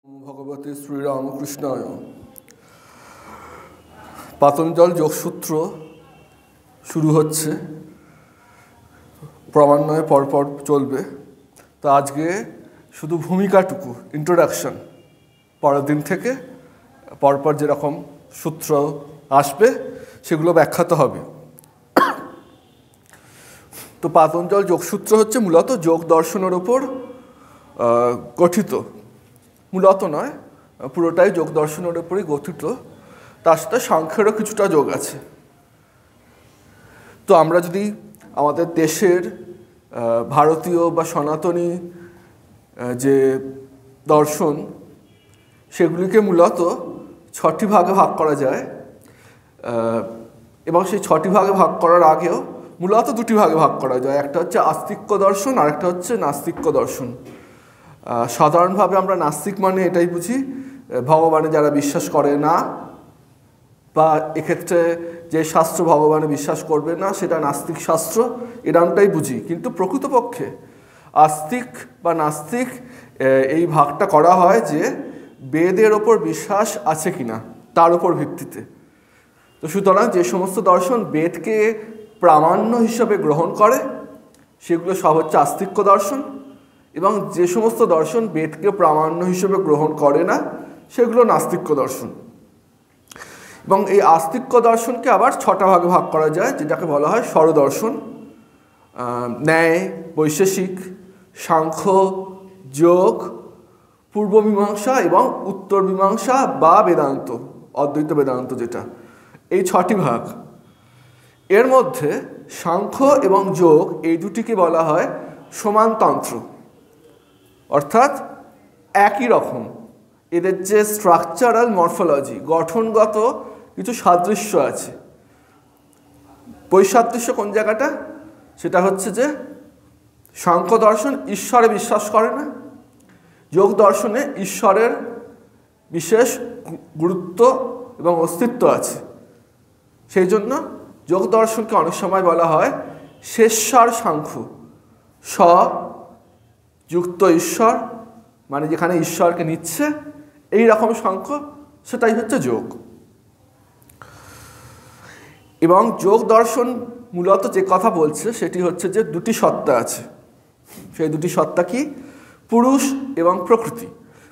ভগবতে শ্রীরামকৃষ্ণায়। পাতঞ্জল যোগসূত্র শুরু হচ্ছে, ক্রমান্বয়ে পরপর চলবে। তো আজকে শুধু ভূমিকাটুকু, ইন্ট্রোডাকশন, পরের দিন থেকে পরপর যেরকম সূত্র আসবে সেগুলো ব্যাখ্যাত হবে। তো পাতঞ্জল যোগসূত্র হচ্ছে মূলত যোগ দর্শনের ওপর গঠিত, মূলত নয়, পুরোটাই যোগ দর্শনের উপরই গঠিত। তার সাথে সাংখ্যেরও কিছুটা যোগ আছে। তো আমরা যদি আমাদের দেশের ভারতীয় বা সনাতনী যে দর্শন, সেগুলিকে মূলত ছটি ভাগে ভাগ করা যায়, এবং সেই ছটি ভাগে ভাগ করার আগেও মূলত দুটি ভাগে ভাগ করা যায়। একটা হচ্ছে আস্তিক্য দর্শন, আর একটা হচ্ছে নাস্তিক্য দর্শন। সাধারণভাবে আমরা নাস্তিক মানে এটাই বুঝি, ভগবানে যারা বিশ্বাস করে না, বা এক্ষেত্রে যে শাস্ত্র ভগবানে বিশ্বাস করবে না সেটা নাস্তিক শাস্ত্র, এরকমটাই বুঝি। কিন্তু প্রকৃতপক্ষে আস্তিক বা নাস্তিক এই ভাগটা করা হয় যে বেদের ওপর বিশ্বাস আছে কিনা তার উপর ভিত্তিতে। তো সুতরাং যে সমস্ত দর্শন বেদকে প্রামাণ্য হিসাবে গ্রহণ করে সেগুলো সব হচ্ছে আস্তিক্য দর্শন, এবং যে সমস্ত দর্শন বেদকে প্রামাণ্য হিসেবে গ্রহণ করে না সেগুলো নাস্তিক্য দর্শন। এবং এই আস্তিক্য দর্শনকে আবার ছটা ভাগে ভাগ করা যায়, যেটাকে বলা হয় স্বরদর্শন, ন্যায়, বৈশেষিক, সাংখ্য, যোগ, পূর্ব মীমাংসা এবং উত্তর মীমাংসা বা বেদান্ত, অদ্বৈত বেদান্ত যেটা। এই ছটি ভাগ। এর মধ্যে সাংখ্য এবং যোগ এই দুটিকে বলা হয় সমানতন্ত্র, অর্থাৎ একই রকম। এদের যে স্ট্রাকচারাল মরফোলজি, গঠনগত কিছু সাদৃশ্য আছে। বৈসাদৃশ্য কোন জায়গাটা? সেটা হচ্ছে যে সাংখ্য দর্শন ঈশ্বরে বিশ্বাস করে না, যোগ দর্শনে ঈশ্বরের বিশেষ গুরুত্ব এবং অস্তিত্ব আছে। সেই জন্য যোগ দর্শনকে অনেক সময় বলা হয় শেষার সাংখ্য, স যুক্ত ঈশ্বর, মানে যেখানে ঈশ্বরকে নিচ্ছে এই রকম সাংখ্য, সেটাই হচ্ছে যোগ। এবং যোগ দর্শন মূলত যে কথা বলছে সেটি হচ্ছে যে দুটি সত্তা আছে। সেই দুটি সত্তা কি? পুরুষ এবং প্রকৃতি।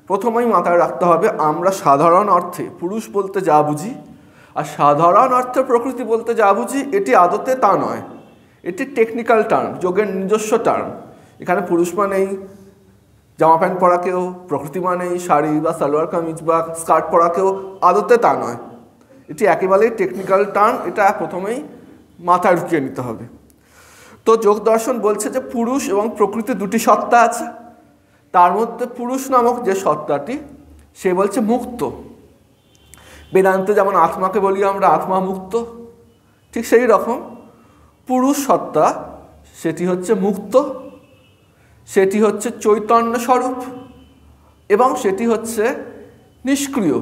প্রথমেই মাথায় রাখতে হবে আমরা সাধারণ অর্থে পুরুষ বলতে যা বুঝি আর সাধারণ অর্থে প্রকৃতি বলতে যা বুঝি এটি আদতে তা নয়। এটি টেকনিক্যাল টার্ম, যোগের নিজস্ব টার্ম। এখানে পুরুষ মানেই জামা প্যান্ট পরা কেউ, প্রকৃতি মানেই শাড়ি বা সালোয়ার কামিজ বা স্কার্ট পরা কেউ, আদতে তা নয়। এটি একেবারেই টেকনিক্যাল টার্ম, এটা প্রথমেই মাথায় ঢুকিয়ে নিতে হবে। তো যোগ দর্শন বলছে যে পুরুষ এবং প্রকৃতি দুটি সত্তা আছে। তার মধ্যে পুরুষ নামক যে সত্তাটি, সে বলছে মুক্ত। বেদান্তে যেমন আত্মাকে বলি আমরা আত্মা মুক্ত, ঠিক সেই রকম পুরুষ সত্তা সেটি হচ্ছে মুক্ত, সেটি হচ্ছে চৈতন্য স্বরূপ, এবং সেটি হচ্ছে নিষ্ক্রিয়।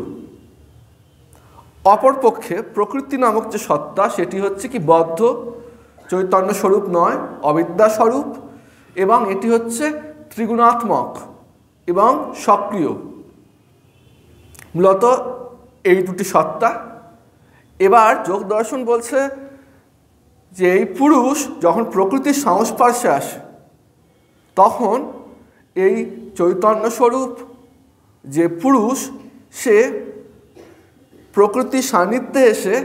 অপরপক্ষে প্রকৃতি নামক যে সত্তা সেটি হচ্ছে কি বদ্ধ, চৈতন্য স্বরূপ নয়, অবিদ্যা স্বরূপ, এবং এটি হচ্ছে ত্রিগুণাত্মক এবং সক্রিয়। মূলত এই দুটি সত্তা। এবার যোগ দর্শন বলছে যে এই পুরুষ যখন প্রকৃতির সংস্পর্শে আসে তখন এই চৈতন্য স্বরূপ যে পুরুষ, সে প্রকৃতির সান্নিধ্যে এসে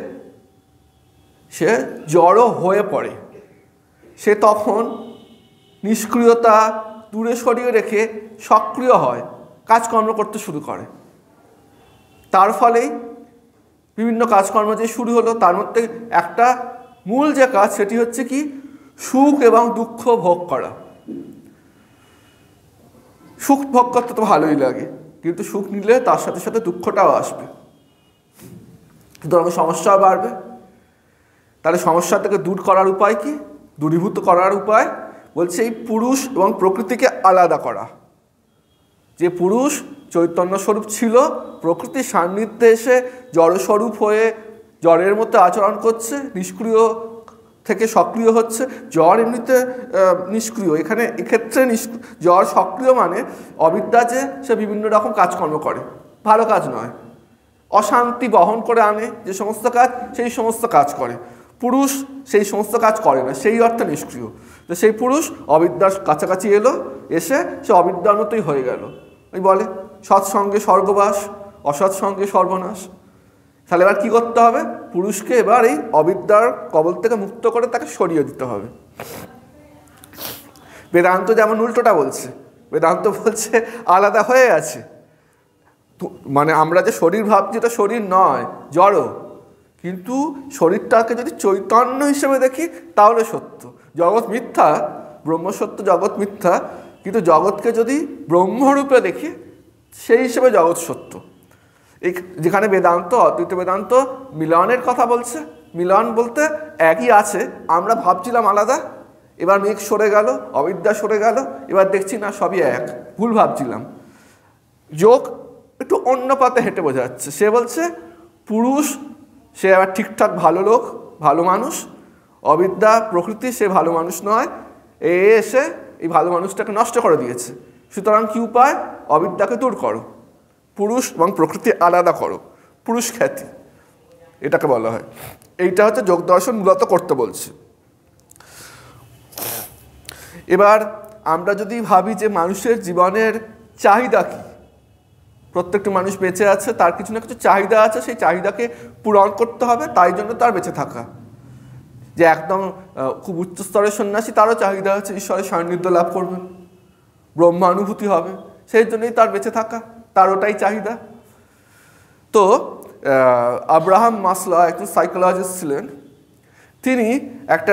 সে জড় হয়ে পড়ে। সে তখন নিষ্ক্রিয়তা দূরে সরিয়ে রেখে সক্রিয় হয়, কাজকর্ম করতে শুরু করে। তার ফলেই বিভিন্ন কাজকর্ম যে শুরু হলো, তার মধ্যে একটা মূল যে কাজ সেটি হচ্ছে কি সুখ এবং দুঃখ ভোগ করা। সুখ ভোগ করতে তো ভালোই লাগে, কিন্তু সুখ নিলে তার সাথে সাথে দুঃখটাও আসবে, সুতরাং সমস্যাও বাড়বে। তাহলে সমস্যা থেকে দূর করার উপায় কি? দূরীভূত করার উপায় বলছে এই পুরুষ এবং প্রকৃতিকে আলাদা করা। যে পুরুষ চৈতন্য স্বরূপ ছিল, প্রকৃতির সান্নিধ্যে এসে জড়স্বরূপ হয়ে জড়ের মতো আচরণ করছে, নিষ্ক্রিয় থেকে সক্রিয় হচ্ছে, জ্বর এমনিতে নিষ্ক্রিয়, এক্ষেত্রে জ্বর সক্রিয় মানে অবিদ্যা যে সে বিভিন্ন রকম কাজকর্ম করে, ভালো কাজ নয়, অশান্তি বহন করে আনে যে সমস্ত কাজ, সেই সমস্ত কাজ করে। পুরুষ সেই সমস্ত কাজ করে না, সেই অর্থে নিষ্ক্রিয়। তো সেই পুরুষ অবিদ্যার কাছাকাছি এলো, এসে সে অবিদ্যার মতোই হয়ে গেল। ওই বলে সৎসঙ্গে স্বর্গবাস, অসৎসঙ্গে সর্বনাশ। তাহলে এবার কী করতে হবে? পুরুষকে এবার এই অবিদ্যার কবল থেকে মুক্ত করে তাকে সরিয়ে দিতে হবে। বেদান্ত যেমন উল্টোটা বলছে, বেদান্ত বলছে আলাদা হয়ে আছে, মানে আমরা যে শরীর ভাবছি এটা শরীর নয়, জড়, কিন্তু শরীরটাকে যদি চৈতন্য হিসেবে দেখি তাহলে সত্য। জগৎ মিথ্যা, ব্রহ্ম সত্য, জগৎ মিথ্যা, কিন্তু জগৎকে যদি ব্রহ্মরূপে দেখি সেই হিসেবে জগৎ সত্য। যেখানে বেদান্ত, অদ্বৈত বেদান্ত মিলনের কথা বলছে, মিলন বলতে একই আছে, আমরা ভাবছিলাম আলাদা, এবার মেঘ সরে গেল, অবিদ্যা সরে গেল, এবার দেখছি না সবই এক, ভুল ভাবছিলাম। যোগ একটু অন্য পথে হেঁটে বোঝা যাচ্ছে। সে বলছে পুরুষ সে আবার ঠিকঠাক ভালো লোক, ভালো মানুষ, অবিদ্যা প্রকৃতি সে ভালো মানুষ নয়, এসে এই ভালো মানুষটাকে নষ্ট করে দিয়েছে। সুতরাং কী উপায়? অবিদ্যাকে দূর করো, পুরুষ এবং প্রকৃতি আলাদা করো, পুরুষ খ্যাতি এটাকে বলা হয়। এইটা হচ্ছে যোগ দর্শন মূলত করতে বলছে। এবার আমরা যদি ভাবি যে মানুষের জীবনের চাহিদা কী, প্রত্যেকটি মানুষ বেঁচে আছে, তার কিছু না কিছু চাহিদা আছে, সেই চাহিদাকে পূরণ করতে হবে, তাই জন্য তার বেঁচে থাকা। যে একদম খুব উচ্চ স্তরের সন্ন্যাসী, তারও চাহিদা আছে ঈশ্বরের সান্নিধ্য লাভ করবেন, ব্রহ্মানুভূতি হবে, সেই জন্যই তার বেঁচে থাকা, তার ওটাই চাহিদা। তো আব্রাহাম মাসলো একজন সাইকোলজিস্ট ছিলেন, তিনি একটা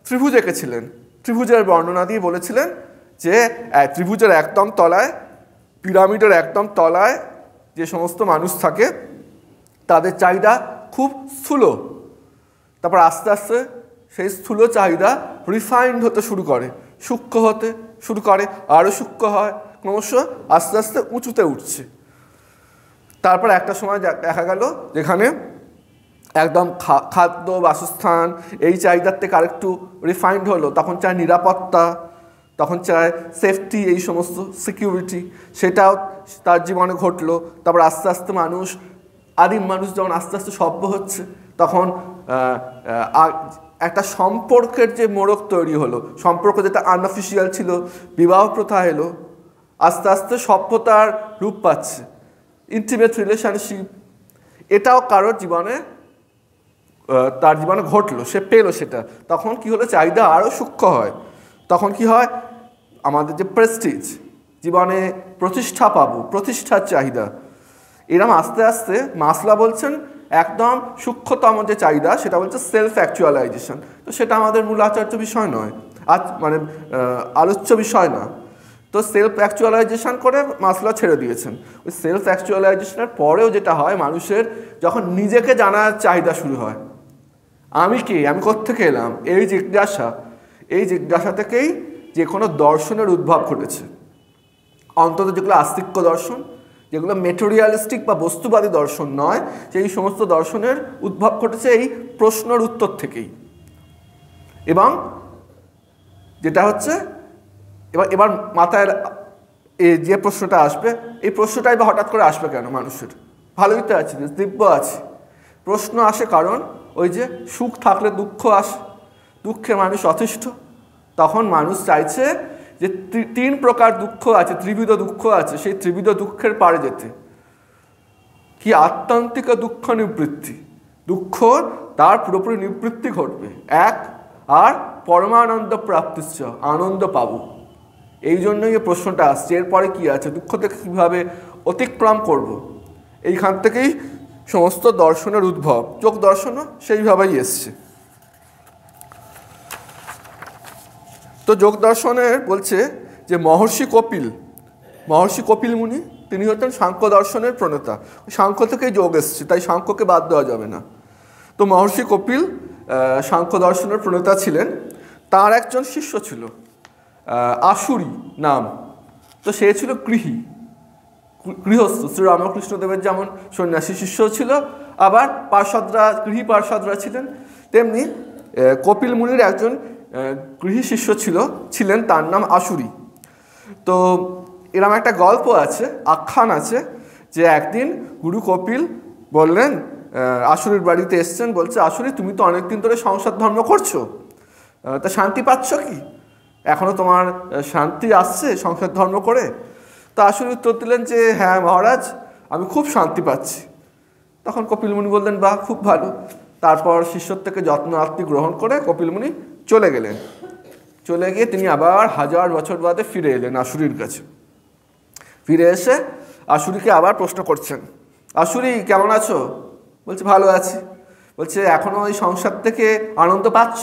ত্রিভুজ এঁকেছিলেন, ত্রিভুজের বর্ণনা দিয়ে বলেছিলেন যে ত্রিভুজের একদম তলায়, পিরামিডের একদম তলায় যে সমস্ত মানুষ থাকে তাদের চাহিদা খুব স্থূল, তারপর আস্তে আস্তে সেই স্থূল চাহিদা রিফাইন্ড হতে শুরু করে, সূক্ষ্ম হতে শুরু করে, আরও সূক্ষ্ম হয়, ক্রমশ আস্তে আস্তে উঁচুতে উঠছে। তারপর একটা সময় দেখা গেল যেখানে একদম খাদ্য, বাসস্থান এই চাহিদার থেকে আরেকটু রিফাইন্ড হলো, তখন চায় নিরাপত্তা, তখন চায় সেফটি, এই সমস্ত সিকিউরিটি, সেটাও তার জীবনে ঘটলো। তারপর আস্তে আস্তে মানুষ, আদিম মানুষ যখন আস্তে আস্তে সভ্য হচ্ছে, তখন একটা সম্পর্কের যে মোড়ক তৈরি হলো, সম্পর্ক যেটা আনঅফিসিয়াল ছিল, বিবাহ প্রথা এলো, আস্তে আস্তে সভ্যতার রূপ পাচ্ছে, ইন্টিমেট রিলেশনশিপ, এটাও কারোর জীবনে, তার জীবনে ঘটলো, সে পেলো সেটা। তখন কি হলো? চাহিদা আরও সূক্ষ্ম হয়। তখন কি হয়? আমাদের যে প্রেস্টিজ, জীবনে প্রতিষ্ঠা পাবো, প্রতিষ্ঠার চাহিদা, এরম আস্তে আস্তে মাসলো বলছেন একদম সূক্ষ্মতম যে চাহিদা সেটা বলছে সেলফ অ্যাকচুয়ালাইজেশন। তো সেটা আমাদের মূল আচার্য বিষয় নয়, মানে আলোচ্য বিষয় না। তো সেলফ অ্যাকচুয়ালাইজেশন করে মাসলো ছেড়ে দিয়েছেন। ওই সেলফ অ্যাকচুয়ালাইজেশনের পরেও যেটা হয়, মানুষের যখন নিজেকে জানার চাহিদা শুরু হয়, আমি কে, আমি কোত্থেকে এলাম, এই জিজ্ঞাসা থেকেই যে কোনো দর্শনের উদ্ভব ঘটেছে। অন্তত যেগুলো আস্তিক্য দর্শন, যেগুলো মেটেরিয়ালিস্টিক বা বস্তুবাদী দর্শন নয়, সেই সমস্ত দর্শনের উদ্ভব ঘটেছে এই প্রশ্নের উত্তর থেকেই। এবং যেটা হচ্ছে এবার মাথায় যে প্রশ্নটা আসবে, এই প্রশ্নটাই বা হঠাৎ করে আসবে কেন মানুষের? ভালোই তো আছে, দিব্য আছে। প্রশ্ন আসে কারণ ওই যে সুখ থাকলে দুঃখ আসে, দুঃখে মানুষ অতিষ্ঠ, তখন মানুষ চাইছে যে তিন প্রকার দুঃখ আছে, ত্রিবিধ দুঃখ আছে, সেই ত্রিবিধ দুঃখের পারে যেতে। কি? আত্যন্তিক দুঃখ নিবৃত্তি, দুঃখ তার পুরোপুরি নিবৃত্তি ঘটবে, এক, আর পরমানন্দ প্রাপ্তিশ্চ, আনন্দ পাবো। এই জন্যই এই প্রশ্নটা আসছে, এরপরে কি আছে, দুঃখ থেকে কীভাবে অতিক্রম করব। এইখান থেকেই সমস্ত দর্শনের উদ্ভব, যোগ দর্শনও সেইভাবেই এসছে। তো যোগ দর্শনের বলছে যে মহর্ষি কপিল মুনি, তিনি হচ্ছেন সাংখ্য দর্শনের প্রণেতা। সাংখ্য থেকেই যোগ এসছে, তাই সাংখ্যকে বাদ দেওয়া যাবে না। তো মহর্ষি কপিল সাংখ্য দর্শনের প্রণেতা ছিলেন। তার একজন শিষ্য ছিল আশুরি নাম। তো সে ছিল গৃহস্থ। শ্রীরামকৃষ্ণদেবের যেমন সন্ন্যাসী শিষ্য ছিল, আবার গৃহী পার্ষদরা ছিলেন, তেমনি কপিল মুনির একজন গৃহী শিষ্য ছিলেন, তার নাম আসুরি। তো এরম একটা গল্প আছে, আখ্যান আছে, যে একদিন গুরু কপিল বললেন, আসুরির বাড়িতে এসছেন, বলছে, আসুরি তুমি তো অনেকদিন ধরে সংসার ধর্ম করছো, তা শান্তি পাচ্ছ কি? এখনো তোমার শান্তি আসছে সংসার ধর্ম করে? তা আসুরি উত্তর দিলেন যে, হ্যাঁ মহারাজ, আমি খুব শান্তি পাচ্ছি। তখন কপিল মুনি বললেন, বাহ, খুব ভালো। তারপর শিষ্যর থেকে যত্ন আত্মি গ্রহণ করে কপিল মুনি চলে গেলেন। চলে গিয়ে তিনি আবার 1000 বছর বাদে ফিরে এলেন আসুরির কাছে। ফিরে এসে আসুরিকে আবার প্রশ্ন করছেন, আসুরি কেমন আছো? বলছে, ভালো আছি। বলছে, এখনো ওই সংসার থেকে আনন্দ পাচ্ছ?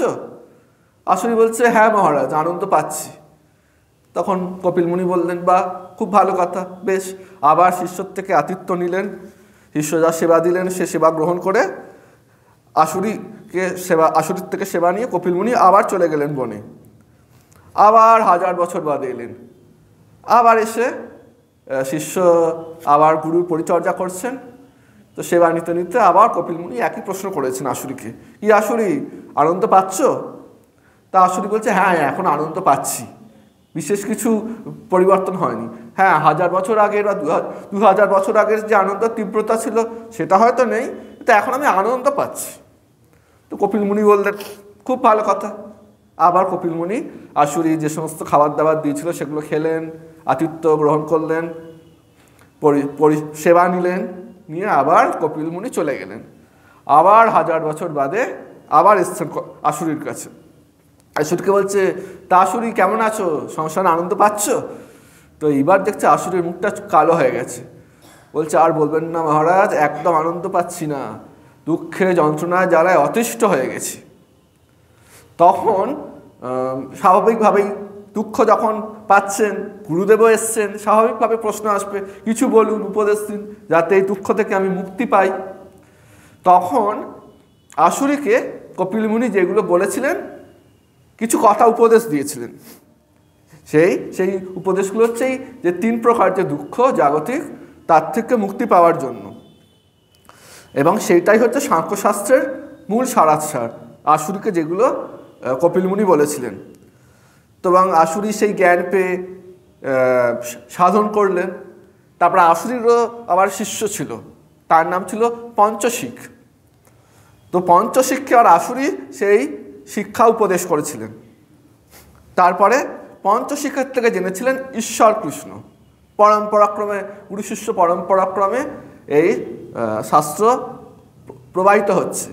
আসুরি বলছে, হ্যাঁ মহারাজ, আনন্দ পাচ্ছি। তখন কপিল মুনি বললেন, বাহ, খুব ভালো কথা, বেশ। আবার শিষ্যর থেকে আতিথ্য নিলেন, শিষ্য যা সেবা দিলেন সে সেবা গ্রহণ করে আসুরির থেকে সেবা নিয়ে কপিল মুনি আবার চলে গেলেন বনে। আবার 1000 বছর বাদে এলেন। আবার এসে শিষ্য আবার গুরুর পরিচর্যা করছেন। তো সেবা নিতে নিতে আবার কপিল মুনি একই প্রশ্ন করেছেন আসুরিকে, কি আসুরি, আনন্দ পাচ্ছ? তা আসুরি বলছে, হ্যাঁ, এখন আনন্দ পাচ্ছি, বিশেষ কিছু পরিবর্তন হয়নি। হ্যাঁ, 1000 বছর আগের বা 2000 বছর আগের যে আনন্দ তীব্রতা ছিল সেটা হয়তো নেই, কিন্তু এখন আমি আনন্দ পাচ্ছি। তো কপিল মুনি বললেন, খুব ভালো কথা। আবার কপিল মুনি আসুরি যে সমস্ত খাবার দাবার দিয়েছিল সেগুলো খেলেন, আতিথ্য গ্রহণ করলেন, সেবা নিলেন, নিয়ে আবার কপিল মুনি চলে গেলেন। আবার 1000 বছর বাদে আবার এসছেন আসুরির কাছে। আসুরকে বলছে, তা আসুরি কেমন আছো, সংসারে আনন্দ পাচ্ছ? তো এইবার দেখছে আসুরির মুখটা কালো হয়ে গেছে। বলছে, আর বলবেন না মহারাজ, একদম আনন্দ পাচ্ছি না, দুঃখে যন্ত্রণায় জ্বালায় অতিষ্ঠ হয়ে গেছি। তখন স্বাভাবিকভাবেই দুঃখ যখন পাচ্ছেন, গুরুদেবও এসছেন, স্বাভাবিকভাবে প্রশ্ন আসবে, কিছু বলুন, উপদেশ দিন, যাতে এই দুঃখ থেকে আমি মুক্তি পাই। তখন আসুরিকে কপিল মুনি যেগুলো বলেছিলেন, কিছু কথা উপদেশ দিয়েছিলেন। সেই উপদেশগুলো হচ্ছে যে 3 প্রকার যে দুঃখ জাগতিক, তার থেকে মুক্তি পাওয়ার জন্য। এবং সেইটাই হচ্ছে সাংখ্যশাস্ত্রের মূল সারাংশ, আসুরিকে যেগুলো কপিল মুনি বলেছিলেন। তো এবং আসুরি সেই জ্ঞান পেয়ে সাধন করলেন। তারপর আসুরিরও আবার শিষ্য ছিল, তার নাম ছিল পঞ্চশিখ। তো পঞ্চশিখকে আর আসুরি সেই শিক্ষা উপদেশ করেছিলেন। তারপরে পঞ্চশিখের থেকে জেনেছিলেন ঈশ্বর কৃষ্ণ। পরম্পরাক্রমে, গুরু শিষ্য পরম্পরাক্রমে এই শাস্ত্র প্রবাহিত হচ্ছে।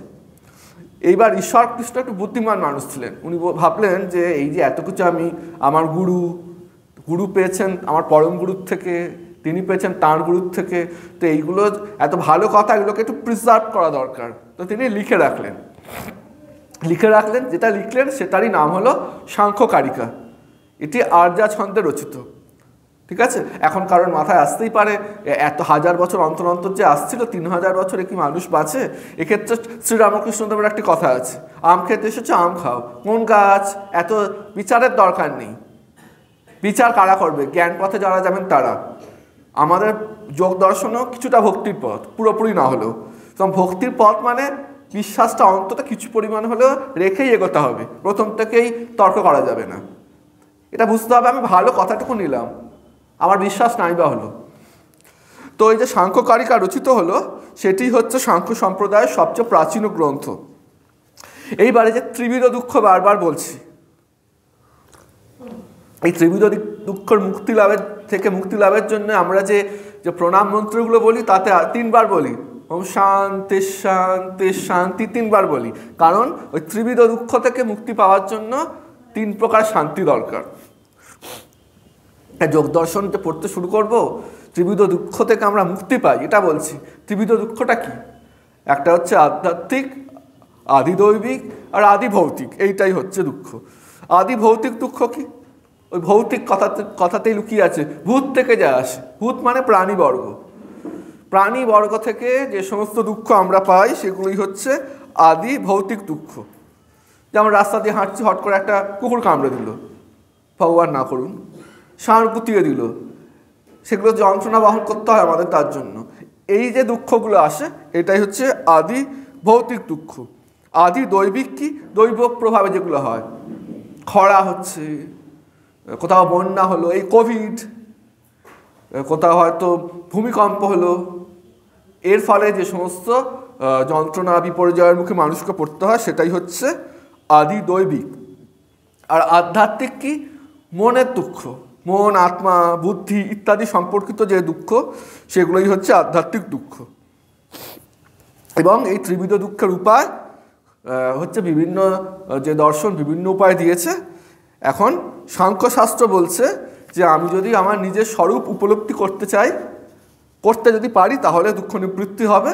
এইবার ঈশ্বর কৃষ্ণ একটু বুদ্ধিমান মানুষ ছিলেন। উনি ভাবলেন যে এই যে এত কিছু আমি আমার গুরু পেয়েছেন আমার পরম গুরুর থেকে, তিনি পেয়েছেন তাঁর গুরুর থেকে, তো এইগুলো এত ভালো কথা, এগুলোকে একটু প্রিজার্ভ করা দরকার। তো তিনি লিখে রাখলেন, যেটা লিখলেন সেটারই নাম হলো সাংখ্যকারিকা। এটি আর্যা ছন্দে রচিত। ঠিক আছে, এখন কারণ মাথায় আসতেই পারে, এত 1000 বছর অন্তর অন্তর যে আসছিল, 3000 বছরে কি মানুষ বাঁচে? এক্ষেত্রে শ্রীরামকৃষ্ণদেবের একটি কথা আছে, আম খেতে এসেছো আম খাও, কোন গাছ, এত বিচারের দরকার নেই। বিচার কারা করবে? জ্ঞান পথে যারা যাবেন তারা। আমাদের যোগ দর্শনও কিছুটা ভক্তির পথ, পুরোপুরি না হলেও। তো ভক্তির পথ মানে বিশ্বাসটা অন্তত কিছু পরিমাণ হলেও রেখেই এগোতে হবে, প্রথম থেকেই তর্ক করা যাবে না। এটা বুঝতে হবে, আমি ভালো কথাটুকু নিলাম, আমার বিশ্বাস নাই বা হলো। তো এই যে সাংখ্যকারিকা রচিত হলো, সেটি হচ্ছে সাংখ্য সম্প্রদায়ের সবচেয়ে প্রাচীন গ্রন্থ। এইবারে যে ত্রিবিধ দুঃখ বারবার বলছি, এই ত্রিবিধ দুঃখের মুক্তি লাভের জন্য আমরা যে প্রণাম মন্ত্রগুলো বলি, তাতে 3 বার বলি, ওম শান্তি শান্তি শান্তি 3 বার বলি। কারণ ওই ত্রিবিধ দুঃখ থেকে মুক্তি পাওয়ার জন্য 3 প্রকার শান্তি দরকার। যোগ দর্শন যে পড়তে শুরু করব, ত্রিবিধ দুঃখ থেকে আমরা মুক্তি পাই এটা বলছি। ত্রিবিধ দুঃখটা কি? একটা হচ্ছে আধ্যাত্মিক, আদি দৈবিক আর আদি ভৌতিক। এইটাই হচ্ছে দুঃখ। আদি ভৌতিক দুঃখ কি? ওই ভৌতিক কথাতেই লুকিয়ে আছে, ভূত থেকে যা আসে। ভূত মানে প্রাণীবর্গ। প্রাণীবর্গ থেকে যে সমস্ত দুঃখ আমরা পাই সেগুলোই হচ্ছে আদি ভৌতিক দুঃখ। যেমন রাস্তা দিয়ে হাঁটছি, হট করে একটা কুকুর কামড়ে দিল, ভগবান না করুন, ষাঁড় গুতিয়ে দিল, সেগুলো যন্ত্রণা বহন করতে হয় আমাদের তার জন্য। এই যে দুঃখগুলো আসে, এটাই হচ্ছে আদি ভৌতিক দুঃখ। আদি দৈবিক কি? দৈব প্রভাবে যেগুলো হয়, খরা হচ্ছে, কোথাও বন্যা হলো, এই কোভিড, কোথাও হয়তো ভূমিকম্প হলো, এর ফলে যে সমস্ত যন্ত্রণা বিপর্যয়ের মুখে মানুষকে পড়তে হয় সেটাই হচ্ছে আদি দৈবিক। আর আধ্যাত্মিক কি? মনের দুঃখ, মন, আত্মা, বুদ্ধি ইত্যাদি সম্পর্কিত যে দুঃখ সেগুলোই হচ্ছে আধ্যাত্মিক দুঃখ। এবং এই ত্রিবিধ দুঃখের উপায় হচ্ছে বিভিন্ন যে দর্শন বিভিন্ন উপায় দিয়েছে। এখন সাংখ্যশাস্ত্র বলছে যে আমি যদি আমার নিজের স্বরূপ উপলব্ধি করতে চাই, করতে যদি পারি তাহলে দুঃখ নিবৃত্তি হবে।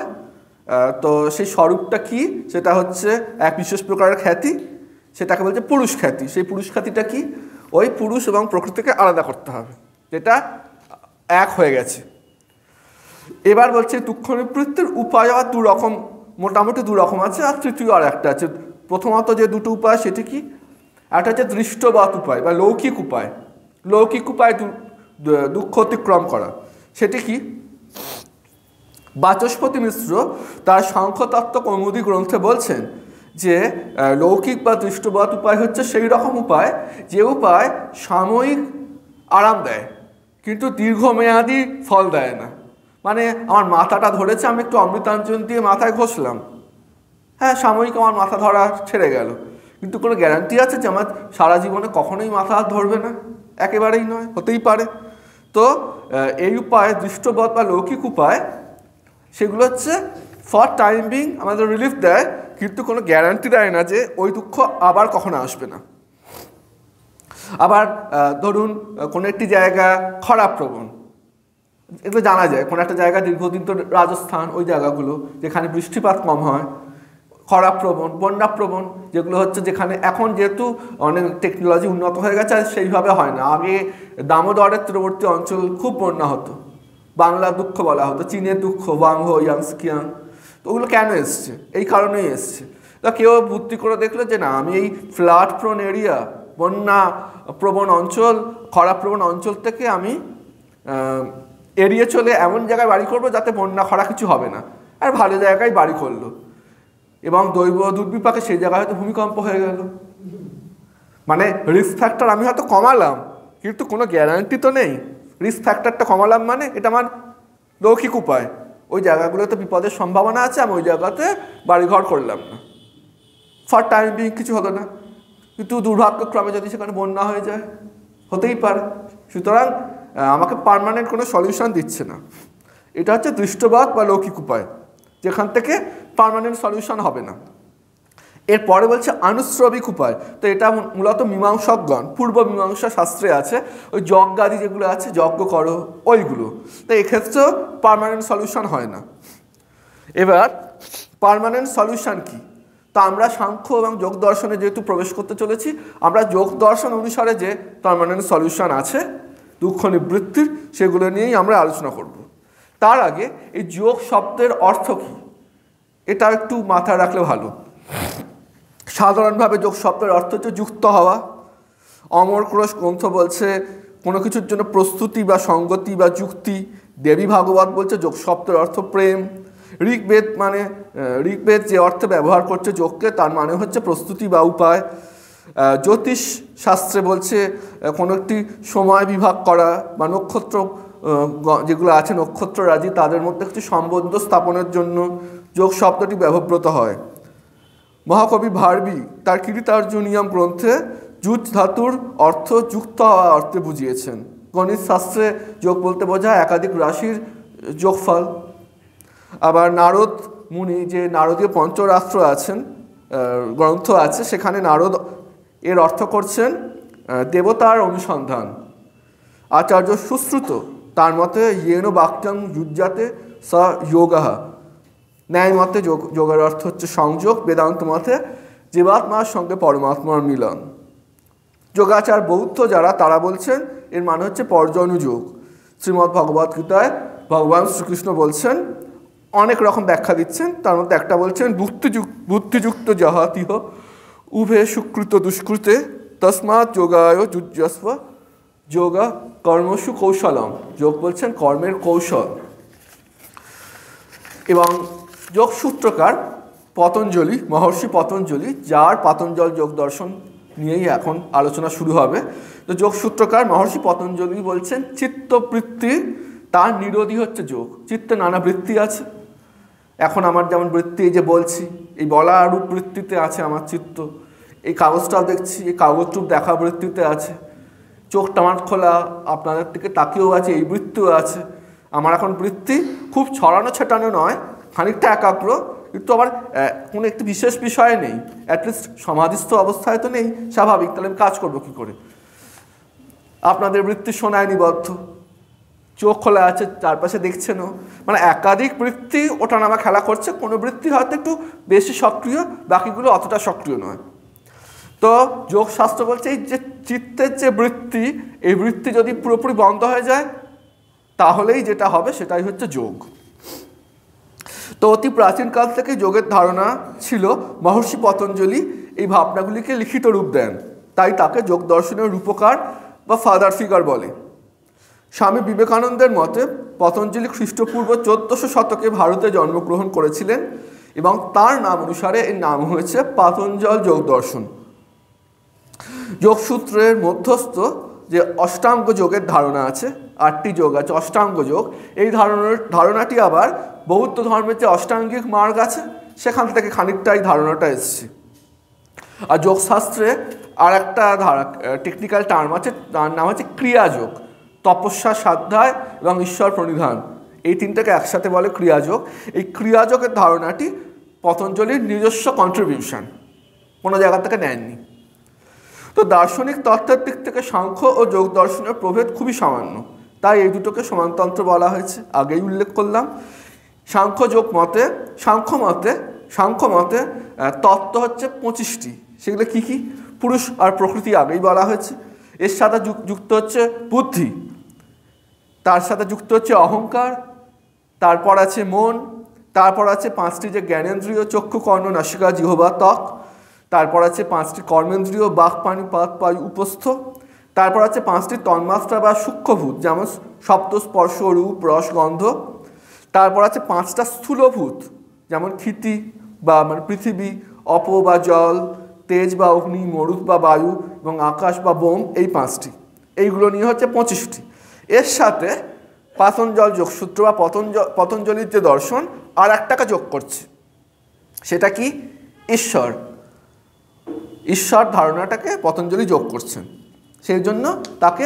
তো সেই স্বরূপটা কি? সেটা হচ্ছে এক বিশেষ প্রকারের খ্যাতি, সেটাকে বলছে পুরুষ খ্যাতি। সেই পুরুষ খ্যাতিটা কি? ওই পুরুষ এবং প্রকৃতিকে আলাদা করতে হবে, যেটা এক হয়ে গেছে। এবার বলছে দুঃখ নিবৃত্তির উপায় আর দু রকম, মোটামুটি দু রকম আছে, আর তৃতীয় আর একটা আছে। প্রথমত যে দুটো উপায় সেটি কি? একটা হচ্ছে দৃষ্টবাদ উপায় বা লৌকিক উপায়। লৌকিক উপায় দুঃখ অতিক্রম করা, সেটি কি? বাচস্পতি মিশ্র তার সাংখ্যতত্ত্ব কৌমুদী গ্রন্থে বলছেন যে লৌকিক বা দৃষ্টবাদ উপায় হচ্ছে সেই রকম উপায় যে উপায় সাময়িক আরাম দেয় কিন্তু দীর্ঘমেয়াদী ফল দেয় না। মানে আমার মাথাটা ধরেছে, আমি একটু অমৃতাঞ্জন দিয়ে মাথায় ঘষলাম, হ্যাঁ সাময়িক আমার মাথা ধরা ছেড়ে গেল, কিন্তু কোনো গ্যারান্টি আছে যে আমার সারা জীবনে কখনোই মাথা হাত ধরবে না? একেবারেই নয়, হতেই পারে। তো এই উপায় দৃষ্টবাদ বা লৌকিক উপায় সেগুলো হচ্ছে ফর টাইম বিং আমাদের রিলিফ দেয়, কিন্তু কোনো গ্যারান্টি দেয় না যে ওই দুঃখ আবার কখনো আসবে না। আবার ধরুন কোনো একটি জায়গা খরা প্রবণ, এগুলো জানা যায়, কোনো একটা জায়গা দীর্ঘদিন তো রাজস্থান, ওই জায়গাগুলো যেখানে বৃষ্টিপাত কম হয়, খরাপ্রবণ, বন্যাপ্রবণ, যেগুলো হচ্ছে যেখানে এখন যেহেতু অনেক টেকনোলজি উন্নত হয়ে গেছে আর সেইভাবে হয় না। আগে দামোদরের তীরবর্তী অঞ্চল খুব বন্যা হতো, বাংলার দুঃখ বলা হতো, চীনের দুঃখ, ওয়াংহো, ইয়াংস্কিয়াং। তো ওগুলো কেন এসছে? এই কারণেই এসছে। তা কেউ বুদ্ধি করে দেখলো যে না, আমি এই ফ্লাড প্রোন এরিয়া, বন্যা প্রবণ অঞ্চল, খরাপ্রবণ অঞ্চল থেকে আমি এড়িয়ে চলে এমন জায়গায় বাড়ি করবো যাতে বন্যা খরা কিছু হবে না, আর ভালো জায়গায় বাড়ি করলো। এবং দৈব দুর্বিপাকে সেই জায়গায় হয়তো ভূমিকম্প হয়ে গেল। মানে রিস্ক ফ্যাক্টর আমি হয়তো কমালাম, কিন্তু কোনো গ্যারান্টি তো নেই। রিস্ক ফ্যাক্টরটা কমালাম মানে এটা আমার লৌকিক উপায়, ওই জায়গাগুলোতে বিপদের সম্ভাবনা আছে, আমি ওই জায়গাতে বাড়িঘর করলাম না, ফর টাইম বিং কিছু হলো না। কিন্তু দুর্ভাগ্যক্রমে যদি সেখানে বন্যা হয়ে যায়, হতেই পারে। সুতরাং আমাকে পার্মানেন্ট কোনো সলিউশন দিচ্ছে না। এটা হচ্ছে দৃষ্টবাদ বা লৌকিক উপায়, যেখান থেকে পার্মানেন্ট সলিউশন হবে না। এরপরে বলছে আনুশ্রবিক উপায়। তো এটা মূলত মীমাংসকগণ, পূর্ব মীমাংসা শাস্ত্রে আছে, ওই যজ্ঞাদি যেগুলো আছে, যজ্ঞ করো ওইগুলো। তো এক্ষেত্রেও পার্মানেন্ট সলিউশন হয় না। এবার পার্মানেন্ট সলিউশন কি? তা আমরা সাংখ্য এবং যোগ দর্শনে যেহেতু প্রবেশ করতে চলেছি, আমরা যোগ দর্শন অনুসারে যে পার্মানেন্ট সলিউশন আছে দুঃখ নিবৃত্তির, সেগুলো নিয়েই আমরা আলোচনা করব। তার আগে এই যোগ শব্দের অর্থ কী এটা একটু মাথায় রাখলে ভালো। সাধারণভাবে যোগ শব্দের অর্থ হচ্ছে যুক্ত হওয়া। অমর ক্রোশ গ্রন্থ বলছে কোনো কিছুর জন্য প্রস্তুতি বা সঙ্গতি বা যুক্তি। দেবী ভাগবত বলছে যোগ শব্দের অর্থ প্রেম। ঋগ্বেদ যে অর্থে ব্যবহার করছে যোগকে, তার মানে হচ্ছে প্রস্তুতি বা উপায়। জ্যোতিষ শাস্ত্রে বলছে কোনো একটি সময় বিভাগ করা বা নক্ষত্র যেগুলো আছে নক্ষত্র রাজি, তাদের মধ্যে একটি সম্বন্ধ স্থাপনের জন্য যোগ শব্দটি ব্যবহৃত হয়। মহাকবি ভারবী তার কীর্তার্জুনিয়ম গ্রন্থে যুজ ধাতুর অর্থ যুক্ত হওয়া অর্থে বুঝিয়েছেন। গণিত শাস্ত্রে যোগ বলতে বোঝায় একাধিক রাশির যোগফল। আবার নারদ মুনি যে নারদীয় পঞ্চরাত্র আছেন গ্রন্থ আছে, সেখানে নারদ এর অর্থ করছেন দেবতার অনুসন্ধান। আচার্য সুশ্রুত তার মতে ইয়েন বাক্যং যুজ্জাতে স যোগাহা, ন্যায় মতে যোগের অর্থ হচ্ছে সংযোগ। বেদান্ত মতে জীবাত্মার সঙ্গে পরমাত্মার মিলন। যোগাচার বৌদ্ধ যারা, তারা বলছেন এর মানে হচ্ছে পর্যানুযোগ। শ্রীমদ্ ভগবত গীতায় ভগবান শ্রীকৃষ্ণ বলছেন, অনেক রকম ব্যাখ্যা দিচ্ছেন, তার মধ্যে একটা বলছেন বুদ্ধিযুক্ত যাহাতিহ উভে সুকৃত দুষ্কৃতে তস্মাৎ যোগায় যুজ্যস্ব যোগা কর্মসু কৌশলম। যোগ বলছেন কর্মের কৌশল। এবং যোগ সূত্রকার পতঞ্জলি, মহর্ষি পতঞ্জলি, যার পাতঞ্জল যোগ দর্শন নিয়েই এখন আলোচনা শুরু হবে। তো যোগসূত্রকার মহর্ষি পতঞ্জলি বলছেন চিত্তবৃত্তি তার নিরোধী হচ্ছে যোগ। চিত্তে নানা বৃত্তি আছে। এখন আমার যেমন বৃত্তি, এই যে বলছি, এই বলা রূপ বৃত্তিতে আছে আমার চিত্ত, এই কাগজটাও দেখছি, এই কাগজ রূপ দেখা বৃত্তিতে আছে, চোখ টামাট খোলা আপনাদের দিকে তাকিয়েও আছে, এই বৃত্তিও আছে। আমার এখন বৃত্তি খুব ছড়ানো ছেটানো নয়, খানিকটা একাগ্র, কিন্তু আবার কোনো একটি বিশেষ বিষয়ে নেই, অ্যাটলিস্ট সমাধিস্থ অবস্থায় তো নেই, স্বাভাবিক। তাহলে আমি কাজ করবো কী করে? আপনাদের বৃত্তি সোনায় নিবদ্ধ, চোখ খোলা আছে, চারপাশে দেখছেনও, মানে একাধিক বৃত্তি ওঠানামা খেলা করছে। কোনো বৃত্তি হয়তো একটু বেশি সক্রিয়, বাকিগুলো অতটা সক্রিয় নয়। তো যোগশাস্ত্র বলছে এই যে চিত্তের যে বৃত্তি, এই বৃত্তি যদি পুরোপুরি বন্ধ হয়ে যায় তাহলেই যেটা হবে সেটাই হচ্ছে যোগ। তো অতি প্রাচীনকাল থেকে যোগের ধারণা ছিল। মহর্ষি পতঞ্জলি এই ভাবনাগুলিকে লিখিত রূপ দেন, তাই তাকে যোগ দর্শনের রূপকার বা ফাদার ফিগার বলে। স্বামী বিবেকানন্দের মতে পতঞ্জলি খ্রিস্টপূর্ব 1400 শতকে ভারতে জন্মগ্রহণ করেছিলেন এবং তার নাম অনুসারে এর নাম হয়েছে পাতঞ্জল যোগ দর্শন। যোগসূত্রের মধ্যস্থ যে অষ্টাঙ্গ যোগের ধারণা আছে, 8টি যোগ আছে অষ্টাঙ্গ যোগ, এই ধারণাটি আবার বৌদ্ধ ধর্মের যে অষ্টাঙ্গিক মার্গ আছে সেখান থেকে খানিকটা এই ধারণাটা এসছে। আর যোগশাস্ত্রে আর একটা টেকনিক্যাল টার্ম আছে, তার নাম হচ্ছে ক্রিয়াযোগ। তপস্যা, স্বাধ্যায় এবং ঈশ্বর প্রণিধান, এই তিনটাকে একসাথে বলে ক্রিয়াযোগ। এই ক্রিয়াযোগের ধারণাটি পতঞ্জলির নিজস্ব কন্ট্রিবিউশন, কোনো জায়গা থেকে নেননি। তো দার্শনিক তত্ত্বের দিক থেকে সাংখ্য ও যোগ দর্শনের প্রভেদ খুবই সামান্য, তাই এই দুটোকে সমানতন্ত্র বলা হয়েছে, আগেই উল্লেখ করলাম। সাংখ্য মতে তত্ত্ব হচ্ছে 25টি। সেগুলো কি কি? পুরুষ আর প্রকৃতি আগেই বলা হয়েছে, এর সাথে যুক্ত হচ্ছে বুদ্ধি, তার সাথে যুক্ত হচ্ছে অহংকার, তারপর আছে মন, তারপর আছে 5টি যে জ্ঞানেন্দ্রিয়, চক্ষু, কর্ণ, নাসিকা, জিহ্বা, ত্বক, তারপর আছে 5টি কর্মেন্দ্রিয়, বাক, পানি, পাত, বায়ু, উপস্থ, তারপর আছে 5টি তন্মাত্রা বা সূক্ষ্মভূত, যেমন শব্দ, স্পর্শ, রূপ, রস, গন্ধ, তারপর আছে 5টা স্থূলভূত, যেমন ক্ষিতি বা মানে পৃথিবী, অপ বা জল, তেজ বা অগ্নি, মরুত বা বায়ু এবং আকাশ বা বোম, এই 5টি। এইগুলো নিয়ে হচ্ছে 25টি। এর সাথে পাতঞ্জল যোগসূত্র বা পতঞ্জলির যে দর্শন আর একটাকে যোগ করছে, সেটা কি? ঈশ্বর ধারণাটাকে পতঞ্জলি যোগ করছেন, সেই জন্য তাকে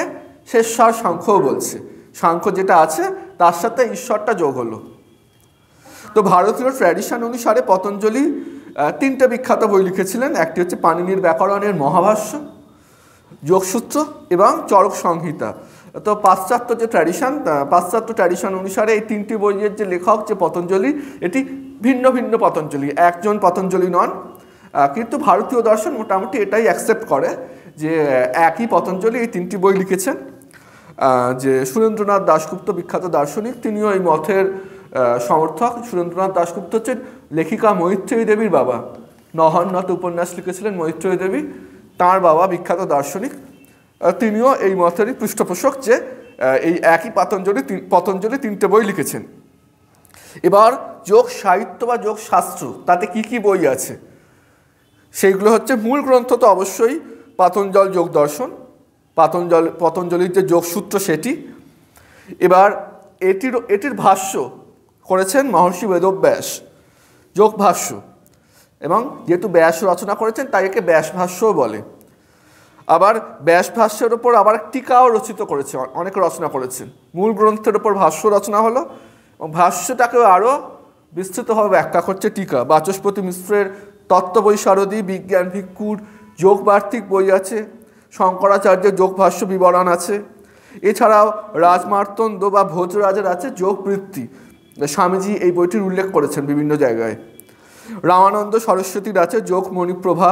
শেষার সাংখ্যও বলছে। সাংখ্য যেটা আছে তার সাথে ঈশ্বরটা যোগ হলো। তো ভারতীয় ট্র্যাডিশন অনুসারে পতঞ্জলি 3টে বিখ্যাত বই লিখেছিলেন। একটি হচ্ছে পাণিনির ব্যাকরণের মহাভাষ্য, যোগসূত্র এবং চরক সংহিতা। তো পাশ্চাত্য ট্র্যাডিশন অনুসারে এই 3টি বইয়ের যে লেখক যে পতঞ্জলি, এটি ভিন্ন ভিন্ন পতঞ্জলি, একজন পতঞ্জলি নন। কিন্তু ভারতীয় দর্শন মোটামুটি এটাই অ্যাকসেপ্ট করে যে একই পতঞ্জলি এই 3টি বই লিখেছেন। যে সুরেন্দ্রনাথ দাশগুপ্ত বিখ্যাত দার্শনিক, তিনিও এই মতের সমর্থক। সুরেন্দ্রনাথ দাশগুপ্ত হচ্ছেন লেখিকা মৈত্রেয়ী দেবীর বাবা, নহন্নত উপন্যাস লিখেছিলেন মৈত্রেয়ী দেবী, তাঁর বাবা বিখ্যাত দার্শনিক, তিনিও এই মতেরই পৃষ্ঠপোষক যে এই একই পতঞ্জলি 3টে বই লিখেছেন। এবার যোগ সাহিত্য বা যোগ শাস্ত্র, তাতে কি কি বই আছে সেইগুলো হচ্ছে, মূল গ্রন্থ তো অবশ্যই পাতঞ্জল যোগ দর্শন, পতঞ্জলির যে যোগসূত্র সেটি। এবার এটির ভাষ্য করেছেন মহর্ষি বেদব্যাস, যোগ ভাষ্য, এবং যেহেতু ব্যাস রচনা করেছেন তাই একে ব্যাস ভাষ্যও বলে। আবার ব্যাস ভাষ্যের ওপর আবার টিকাও রচিত করেছে, অনেক রচনা করেছেন। মূল গ্রন্থের ওপর ভাষ্য রচনা হলো এবং ভাষ্যটাকেও আরও বিস্তৃতভাবে ব্যাখ্যা করছে টিকা। বাচস্পতি মিশ্রের তত্ত্ব বই সারদী, বিজ্ঞান ভিক্ষুর যোগ বার্তিক বই আছে, শঙ্করাচার্যের যোগ ভাষ্য বিবরণ আছে, এছাড়াও রাজমার্তণ্ড বা ভোজরাজের আছে যোগ বৃত্তি, স্বামীজি এই বইটির উল্লেখ করেছেন বিভিন্ন জায়গায়। রামানন্দ সরস্বতীর আছে যোগ মণিপ্রভা,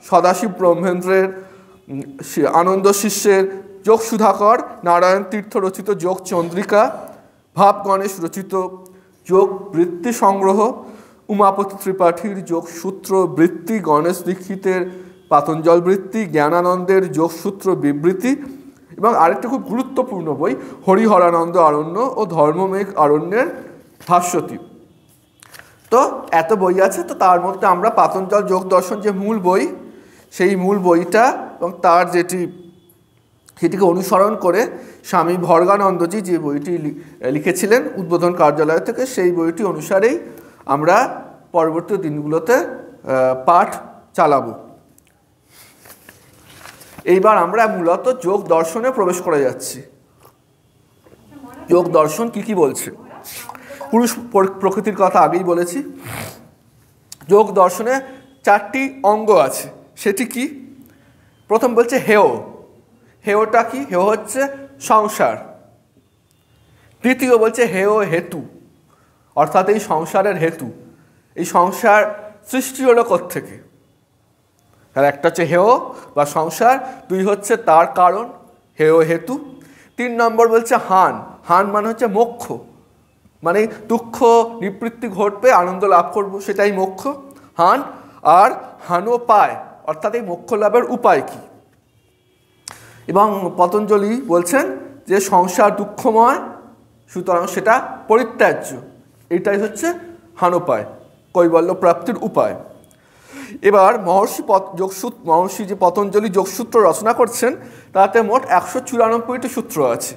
সদাশিব ব্রহ্মেন্দ্রের, আনন্দ শিষ্যের যোগ সুধাকর, নারায়ণ তীর্থ রচিত যোগ চন্দ্রিকা, ভাব গণেশ রচিত যোগ বৃত্তি সংগ্রহ, উমাপতি ত্রিপাঠীর যোগ সূত্র বৃত্তি, গণেশ দীক্ষিতের পাতঞ্জল বৃত্তি, জ্ঞানানন্দের যোগসূত্র বিবৃতি, এবং আরেকটি খুব গুরুত্বপূর্ণ বই হরিহরানন্দ আরণ্য ও ধর্মমেঘ আরণ্যের ভাষ্যটি। তো এত বই আছে, তো তার মধ্যে আমরা পাতঞ্জল যোগ দর্শন যে মূল বই, সেই মূল বইটা এবং তার সেটিকে অনুসরণ করে স্বামী ভর্গানন্দজি যে বইটি লিখেছিলেন উদ্বোধন কার্যালয় থেকে, সেই বইটি অনুসারেই আমরা পরবর্তী দিনগুলোতে পাঠ চালাবো। এইবার আমরা মূলত যোগ দর্শনে প্রবেশ করে যাচ্ছি। যোগ দর্শন কি বলছে? পুরুষ প্রকৃতির কথা আগেই বলেছি। যোগ দর্শনে 4টি অঙ্গ আছে। সেটি কি? প্রথম বলছে হেয়। হেয়টা কি? হেয় হচ্ছে সংসার। দ্বিতীয় বলছে হেয় হেতু, অর্থাৎ এই সংসারের হেতু, এই সংসার সৃষ্টি হলো কোত্থেকে। আর একটা হচ্ছে হেয় বা সংসার, 2 হচ্ছে তার কারণ হেয় হেতু। 3 নম্বর বলছে হান। হান মানে হচ্ছে মোক্ষ, মানে দুঃখ নিবৃত্তি ঘটবে, আনন্দ লাভ করব, সেটাই মোক্ষ, হান। আর হানোপায়, অর্থাৎ এই মোক্ষ লাভের উপায় কি। এবং পতঞ্জলি বলছেন যে সংসার দুঃখময়, সুতরাং সেটা পরিত্যাজ্য। এটাই হচ্ছে হানোপায়, কৈবল্য প্রাপ্তির উপায়। এবার মহর্ষি যে পতঞ্জলি যোগসূত্র রচনা করছেন, তাতে মোট 194টি সূত্র আছে।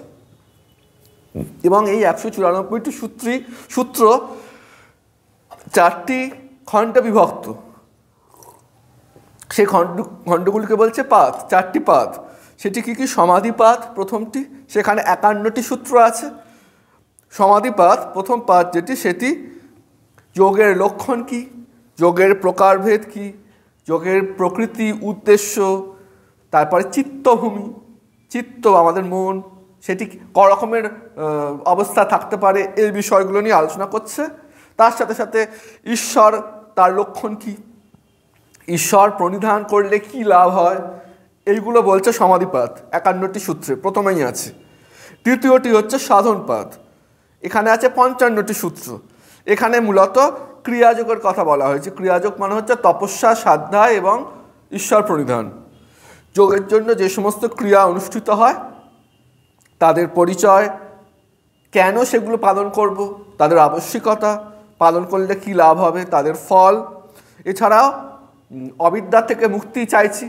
এবং এই 194টি সূত্র 4টি খণ্ডে বিভক্ত। সেই খণ্ডগুলিকে বলছে পাদ, 4টি পাদ। সেটি কি? সমাধিপাদ প্রথমটি, সেখানে 51টি সূত্র আছে। সমাধিপাদ প্রথম পাদ যেটি, সেটি যোগের লক্ষণ কি, যোগের প্রকারভেদ কি, যোগের প্রকৃতি উদ্দেশ্য, তারপরে চিত্তভূমি, চিত্ত আমাদের মন, সেটি ক রকমের অবস্থা থাকতে পারে, এই বিষয়গুলো নিয়ে আলোচনা করছে। তার সাথে সাথে ঈশ্বর, তার লক্ষণ কি, ঈশ্বর প্রণিধান করলে কি লাভ হয়, এইগুলো বলছে সমাধিপাদ 51টি সূত্রে, প্রথমেই আছে। দ্বিতীয়টি হচ্ছে সাধনপাদ, এখানে আছে 55টি সূত্র। এখানে মূলত ক্রিয়াযোগের কথা বলা হয়েছে। ক্রিয়াযোগ মানে হচ্ছে তপস্যা, সাধ্যায় এবং ঈশ্বর প্রণিধান। যোগের জন্য যে সমস্ত ক্রিয়া অনুষ্ঠিত হয়, তাদের পরিচয়, কেন সেগুলো পালন করব, তাদের আবশ্যিকতা, পালন করলে কি লাভ হবে, তাদের ফল। এছাড়াও অবিদ্যা থেকে মুক্তি চাইছি,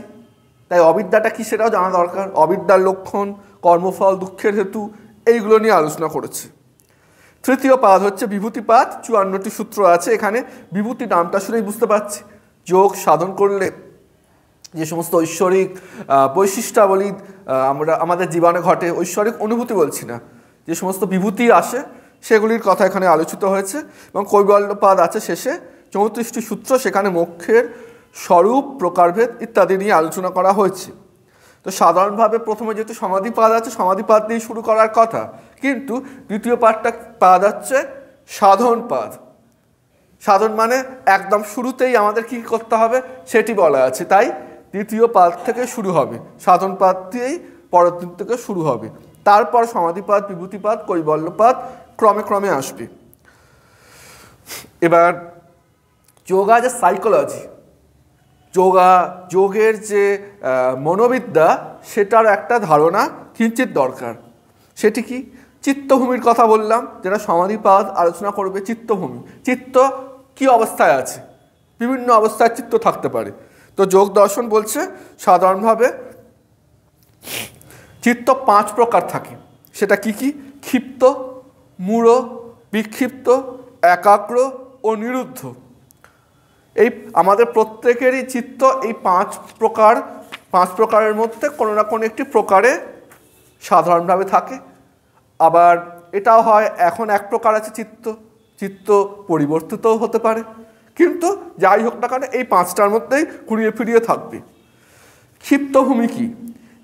তাই অবিদ্যাটা কি সেটাও জানা দরকার। অবিদ্যার লক্ষণ, কর্মফল, দুঃখের হেতু, এইগুলো নিয়ে আলোচনা করেছে। তৃতীয় পাদ হচ্ছে বিভূতিপাদ, 54টি সূত্র আছে। এখানে বিভূতি নামটা শুনেই বুঝতে পারছি, যোগ সাধন করলে যে সমস্ত ঐশ্বরিক বৈশিষ্ট্যাবলী আমাদের জীবনে ঘটে, ঐশ্বরিক অনুভূতি বলছি না, যে সমস্ত বিভূতি আসে, সেগুলির কথা এখানে আলোচিত হয়েছে। এবং কৈবল্যপাদ আছে শেষে, 34টি সূত্র, সেখানে মোক্ষের স্বরূপ, প্রকারভেদ ইত্যাদি নিয়ে আলোচনা করা হয়েছে। তো সাধারণভাবে প্রথমে যেহেতু সমাধিপাদ আছে, সমাধিপাদ দিয়ে শুরু করার কথা, কিন্তু দ্বিতীয় পাদ হচ্ছে সাধনপাদ। সাধন মানে একদম শুরুতেই আমাদের কি করতে হবে সেটি বলা আছে, তাই দ্বিতীয় পাদ থেকে শুরু হবে, সাধনপাদ দিয়েই পরের দিন থেকে শুরু হবে। তারপর সমাধিপাদ, বিভূতিপাদ, কৈবল্যপাদ ক্রমে ক্রমে আসবে। এবার যোগা যে সাইকোলজি, যোগের যে মনোবিদ্যা, সেটার একটা ধারণা কিঞ্চিত দরকার। সেটি কি? চিত্তভূমির কথা বললাম, যেটা সমাধিপাদ আলোচনা করবে। চিত্তভূমি, চিত্ত কি অবস্থায় আছে, বিভিন্ন অবস্থায় চিত্ত থাকতে পারে। তো যোগ দর্শন বলছে সাধারণভাবে চিত্ত 5 প্রকার থাকে। সেটা কি কি? ক্ষিপ্ত, মূঢ়, বিক্ষিপ্ত, একাগ্র ও নিরুদ্ধ। এই আমাদের প্রত্যেকেরই চিত্ত এই 5 প্রকারের মধ্যে কোনো না কোনো একটি প্রকারে সাধারণভাবে থাকে। আবার এটাও হয় এখন এক প্রকার আছে চিত্ত পরিবর্তিতও হতে পারে, কিন্তু যাই হোক না কেন এই 5টার মধ্যেই ঘুরিয়ে ফিরিয়ে থাকবে। ক্ষিপ্ত ভূমি কি?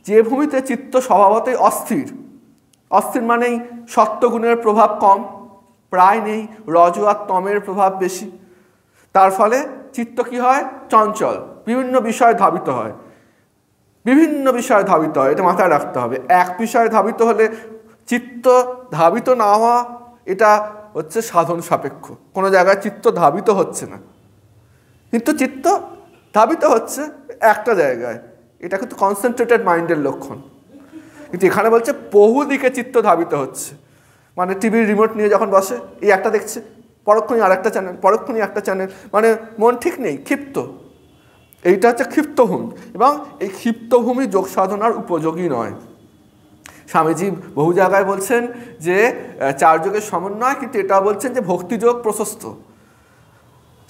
যে ভূমিতে চিত্ত স্বভাবতই অস্থির, অস্থির মানেই সত্ত্বগুণের প্রভাব কম, প্রায় নেই, রজ আর তমের প্রভাব বেশি। তার ফলে চিত্ত কি হয়? চঞ্চল, বিভিন্ন বিষয়ে ধাবিত হয়, এটা মাথায় রাখতে হবে। এক বিষয়ে ধাবিত হলে চিত্ত ধাবিত না হওয়া, এটা হচ্ছে সাধন সাপেক্ষ। কোনো জায়গায় চিত্ত ধাবিত হচ্ছে না, কিন্তু চিত্ত ধাবিত হচ্ছে একটা জায়গায়, এটা কিন্তু কনসেন্ট্রেটেড মাইন্ডের লক্ষণ। কিন্তু এখানে বলছে বহু দিকে চিত্ত ধাবিত হচ্ছে, মানে টিভির রিমোট নিয়ে যখন বসে, এই একটা দেখছে, পরক্ষণই আরেকটা চ্যানেল, পরক্ষণই একটা চ্যানেল, মানে মন ঠিক নেই, ক্ষিপ্ত। এইটা হচ্ছে ক্ষিপ্তভূমি, এবং এই ক্ষিপ্তভূমি যোগ সাধনার উপযোগী নয়। স্বামীজি বহু জায়গায় বলছেন যে 4 যোগের সমন্বয়, কিন্তু এটাও বলছেন যে ভক্তিযোগ প্রশস্ত।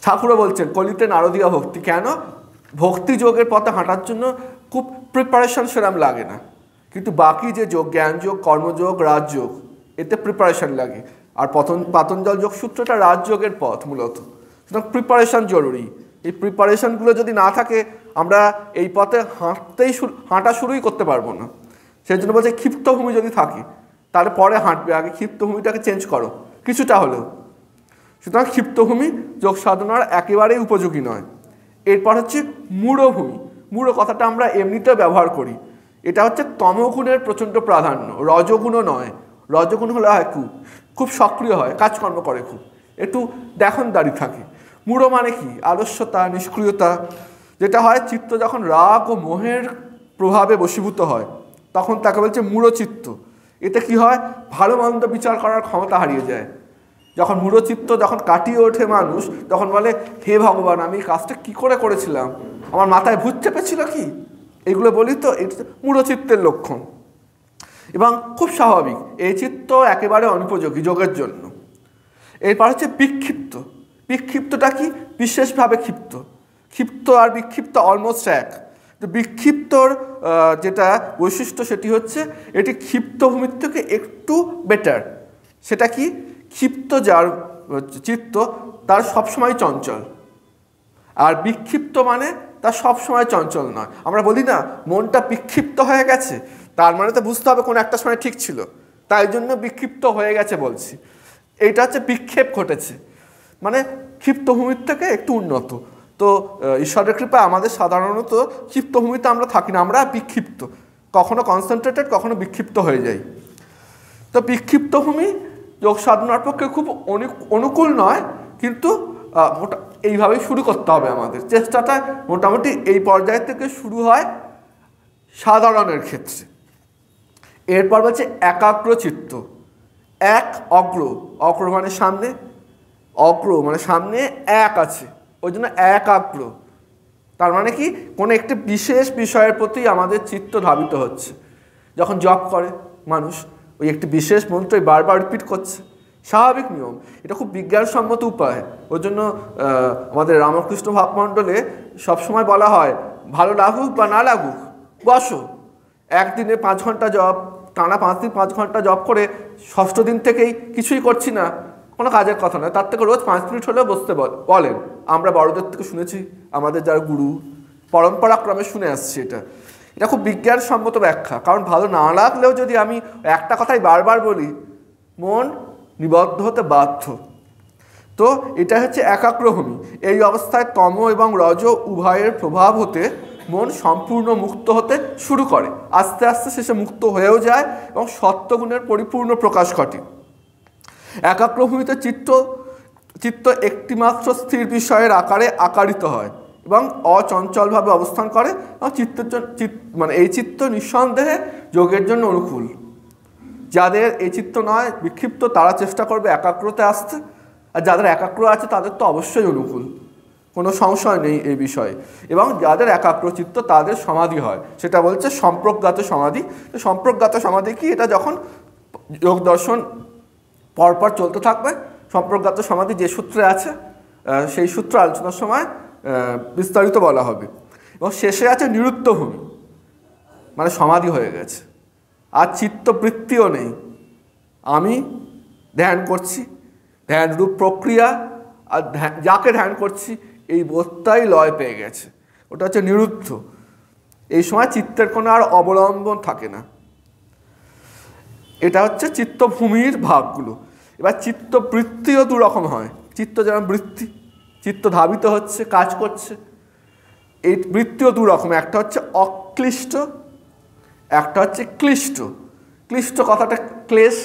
ঠাকুরও বলছেন কলিতে নারদীয় ভক্তি। কেন? ভক্তিযোগের পথে হাঁটার জন্য খুব প্রিপারেশন সেরম লাগে না, কিন্তু বাকি যে যোগ, জ্ঞানযোগ, কর্মযোগ, রাজযোগ, এতে প্রিপারেশন লাগে। আর পাতঞ্জল যোগ সূত্রটা রাজযোগের পথ মূলত, সুতরাং প্রিপারেশন জরুরি। এই প্রিপারেশনগুলো যদি না থাকে আমরা এই পথে হাঁটা শুরুই করতে পারবো না। সেই জন্য বলছে ক্ষিপ্তভূমি যদি থাকে তাহলে পরে হাঁটবে, আগে ক্ষিপ্তভূমিটাকে চেঞ্জ করো কিছুটা হলেও। সুতরাং ক্ষিপ্তভূমি যোগ সাধনার একেবারেই উপযোগী নয়। এরপর হচ্ছে মূঢ়ভূমি। মূঢ় কথাটা আমরা এমনিতেও ব্যবহার করি, এটা হচ্ছে তমগুণের প্রচণ্ড প্রাধান্য, রজগুণও নয়। রজগুণ হলে হয় খুব সক্রিয় হয়, কাজকর্ম করে, খুব একটু দেখনদারি থাকে। মূঢ় মানে কি? আলস্যতা, নিষ্ক্রিয়তা। যেটা হয় চিত্ত যখন রাগ ও মোহের প্রভাবে বশীভূত হয় তখন তাকে বলছে মূঢ়চিত্ত। এতে কি হয়? ভালো মন্দ বিচার করার ক্ষমতা হারিয়ে যায়। যখন মূঢ়চিত্ত যখন কাটিয়ে ওঠে মানুষ, তখন বলে হে ভগবান, আমি কাজটা কি করে করেছিলাম, আমার মাথায় ভূত চেপেছিল কি, এগুলো বলি তো, এটা মূঢ়চিত্তের লক্ষণ এবং খুব স্বাভাবিক। এই চিত্ত একেবারে অনুপযোগী যোগের জন্য। এরপর হচ্ছে বিক্ষিপ্ত। বিক্ষিপ্তটা কি? বিশেষভাবে ক্ষিপ্ত। ক্ষিপ্ত আর বিক্ষিপ্ত অলমোস্ট এক। তো বিক্ষিপ্তর যেটা বৈশিষ্ট্য সেটি হচ্ছে এটি ক্ষিপ্ত ভূমির থেকে একটু বেটার। সেটা কি? ক্ষিপ্ত যার চিত্ত তার সবসময় চঞ্চল, আর বিক্ষিপ্ত মানে তার সবসময় চঞ্চল নয়। আমরা বলি না মনটা বিক্ষিপ্ত হয়ে গেছে, তার মানে তো বুঝতে হবে কোনো একটা সময় ঠিক ছিল, তাই জন্য বিক্ষিপ্ত হয়ে গেছে বলছি। এইটা হচ্ছে বিক্ষেপ ঘটেছে, মানে ক্ষিপ্তভূমির থেকে একটু উন্নত। তো ঈশ্বরের কৃপা আমাদের সাধারণত ক্ষিপ্তভূমিতে আমরা থাকি না, আমরা বিক্ষিপ্ত, কখনো কনসেন্ট্রেটেড, কখনো বিক্ষিপ্ত হয়ে যাই। তো বিক্ষিপ্তভূমি যোগ সাধনার পক্ষে খুব অনুকূল নয়, কিন্তু এইভাবেই শুরু করতে হবে আমাদের। চেষ্টাটা মোটামুটি এই পর্যায় থেকে শুরু হয় সাধারণের ক্ষেত্রে। এরপর বলছে একাগ্র চিত্ত। এক অগ্র, অগ্র মানে সামনে, অগ্র মানে সামনে এক আছে, ওই জন্য একাগ্র। তার মানে কি? কোনো একটি বিশেষ বিষয়ের প্রতি আমাদের চিত্ত ধাবিত হচ্ছে। যখন জপ করে মানুষ, ওই একটি বিশেষ মন্ত্রই বারবার রিপিট করছে, স্বাভাবিক নিয়ম, এটা খুব বিজ্ঞানসম্মত উপায়। ওই জন্য আমাদের রামকৃষ্ণ ভাবমণ্ডলে সবসময় বলা হয় ভালো লাগুক বা না লাগুক বসো। একদিনে 5 ঘন্টা জপ, টানা 5 দিন 5 ঘন্টা জপ করে 6ষ্ঠ দিন থেকেই কিছুই করছি না, কোনো কাজের কথা নয়। তার থেকে রোজ 5 মিনিট হলেও বসতে বলেন। আমরা বড়দের থেকে শুনেছি, আমাদের যারা গুরু পরম্পরাক্রমে শুনে আসছি। এটা খুব বিজ্ঞানসম্মত ব্যাখ্যা। কারণ ভালো না লাগলেও যদি আমি একটা কথাই বারবার বলি, মন নিবদ্ধ হতে বাধ্য। তো এটা হচ্ছে একাগ্রভূমি। এই অবস্থায় তম এবং রজ উভয়ের প্রভাব হতে মন সম্পূর্ণ মুক্ত হতে শুরু করে, আস্তে আস্তে শেষে মুক্ত হয়েও যায় এবং সত্ত্বগুণের পরিপূর্ণ প্রকাশ ঘটে। একাগ্রভূমিতে চিত্ত একটিমাত্র স্থির বিষয়ের আকারে আকারিত হয় এবং অচঞ্চলভাবে অবস্থান করে এবং মানে এই চিত্ত নিঃসন্দেহে যোগের জন্য অনুকূল। যাদের এই চিত্ত নয়, বিক্ষিপ্ত, তারা চেষ্টা করবে একাগ্রতে আসতে, আর যাদের একাগ্র আছে তাদের তো অবশ্যই অনুকূল, কোনো সংশয় নেই এই বিষয়ে। এবং যাদের একাগ্র চিত্ত তাদের সমাধি হয়, সেটা বলছে সম্প্রজ্ঞাত সমাধি। সম্প্রজ্ঞাত সমাধি কি? এটা যখন যোগ দর্শন পরপর চলতে থাকবে, সম্প্রজ্ঞাত সমাধি যে সূত্রে আছে সেই সূত্র আলোচনার সময় বিস্তারিত বলা হবে। এবং শেষে আছে নিরুত্তভূমি, মানে সমাধি হয়ে গেছে, আর চিত্তবৃত্তিও নেই। আমি ধ্যান করছি, ধ্যানরূপ প্রক্রিয়া আর যাকে ধ্যান করছি এই বোধটাই লয় পেয়ে গেছে, ওটা হচ্ছে নিরুদ্ধ। এই সময় চিত্তের কোনো আর অবলম্বন থাকে না। এটা হচ্ছে চিত্তভূমির ভাগগুলো। এবার চিত্তবৃত্তিও 2 রকম হয়। চিত্ত যেমন বৃত্তি, চিত্ত ধাবিত হচ্ছে, কাজ করছে, এই বৃত্তিও 2 রকম। একটা হচ্ছে অক্লিষ্ট, একটা হচ্ছে ক্লিষ্ট। ক্লিষ্ট কথাটা ক্লেশ,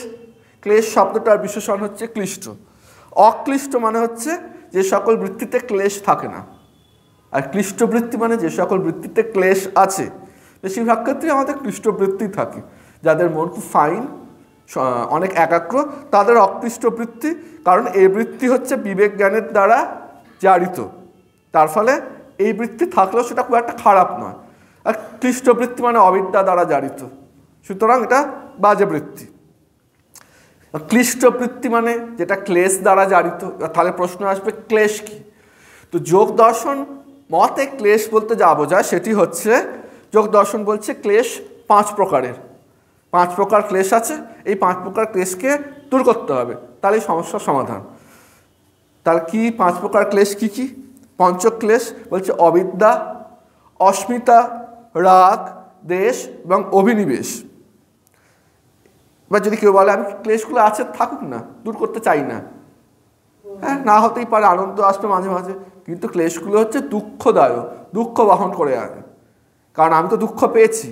ক্লেশ শব্দটার বিশেষণ হচ্ছে ক্লিষ্ট। অক্লিষ্ট মানে হচ্ছে যে সকল বৃত্তিতে ক্লেশ থাকে না, আর ক্লিষ্ট বৃত্তি মানে যে সকল বৃত্তিতে ক্লেশ আছে। বেশিরভাগ ক্ষেত্রে আমাদের ক্লিষ্ট বৃত্তি থাকে। যাদের মন খুব ফাইন, অনেক একাগ্র, তাদের অক্লিষ্ট বৃত্তি, কারণ এই বৃত্তি হচ্ছে বিবেক জ্ঞানের দ্বারা জারিত, তার ফলে এই বৃত্তি থাকলেও সেটা খুব একটা খারাপ নয়। আর ক্লিষ্ট বৃত্তি মানে অবিদ্যা দ্বারা জারিত, সুতরাং এটা বাজে বৃত্তি। ক্লিষ্ট বৃত্তি মানে যেটা ক্লেশ দ্বারা জারিত। তাহলে প্রশ্ন আসবে ক্লেশ কি? তো যোগ দর্শন মতে ক্লেশ বলতে যা বোঝায় সেটি হচ্ছে, যোগ দর্শন বলছে ক্লেশ 5 প্রকারের, 5 প্রকার ক্লেশ আছে, এই 5 প্রকার ক্লেশকে দূর করতে হবে, তাহলে সমস্যার সমাধান। তাহলে কি 5 প্রকার ক্লেশ কি কি? পঞ্চক্লেশ বলছে অবিদ্যা, অস্মিতা, রাগ, দেশ এবং অভিনিবেশ। এবার যদি কেউ বলে আমি ক্লেশগুলো আছে থাকুক না, দূর করতে চাই না, হ্যাঁ না হতেই পারে, আনন্দ আসবে মাঝে মাঝে, কিন্তু ক্লেশগুলো হচ্ছে দুঃখদায়ক, দুঃখ বহন করে আনে। কারণ আমি তো দুঃখ পেয়েছি,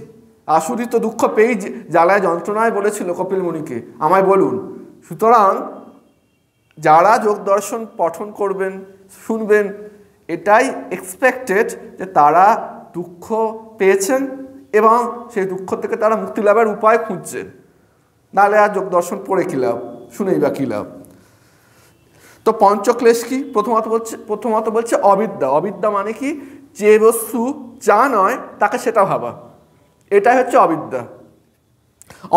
আসুরি তো দুঃখ পেয়েই জ্বালায় যন্ত্রণায় বলেছিল কপিল মুনিকে, আমায় বলুন। সুতরাং যারা যোগ দর্শন পঠন করবেন, শুনবেন, এটাই এক্সপেক্টেড যে তারা দুঃখ পেয়েছেন এবং সেই দুঃখ থেকে তারা মুক্তি লাভের উপায় খুঁজছেন, নাহলে আর যোগ দর্শন পড়ে কী লাভ, শুনেই বা কী লাভ। তো পঞ্চক্লেশ কি? প্রথমত বলছে অবিদ্যা। অবিদ্যা মানে কি? যে বস্তু যা নয় তাকে সেটা ভাবা, এটাই হচ্ছে অবিদ্যা।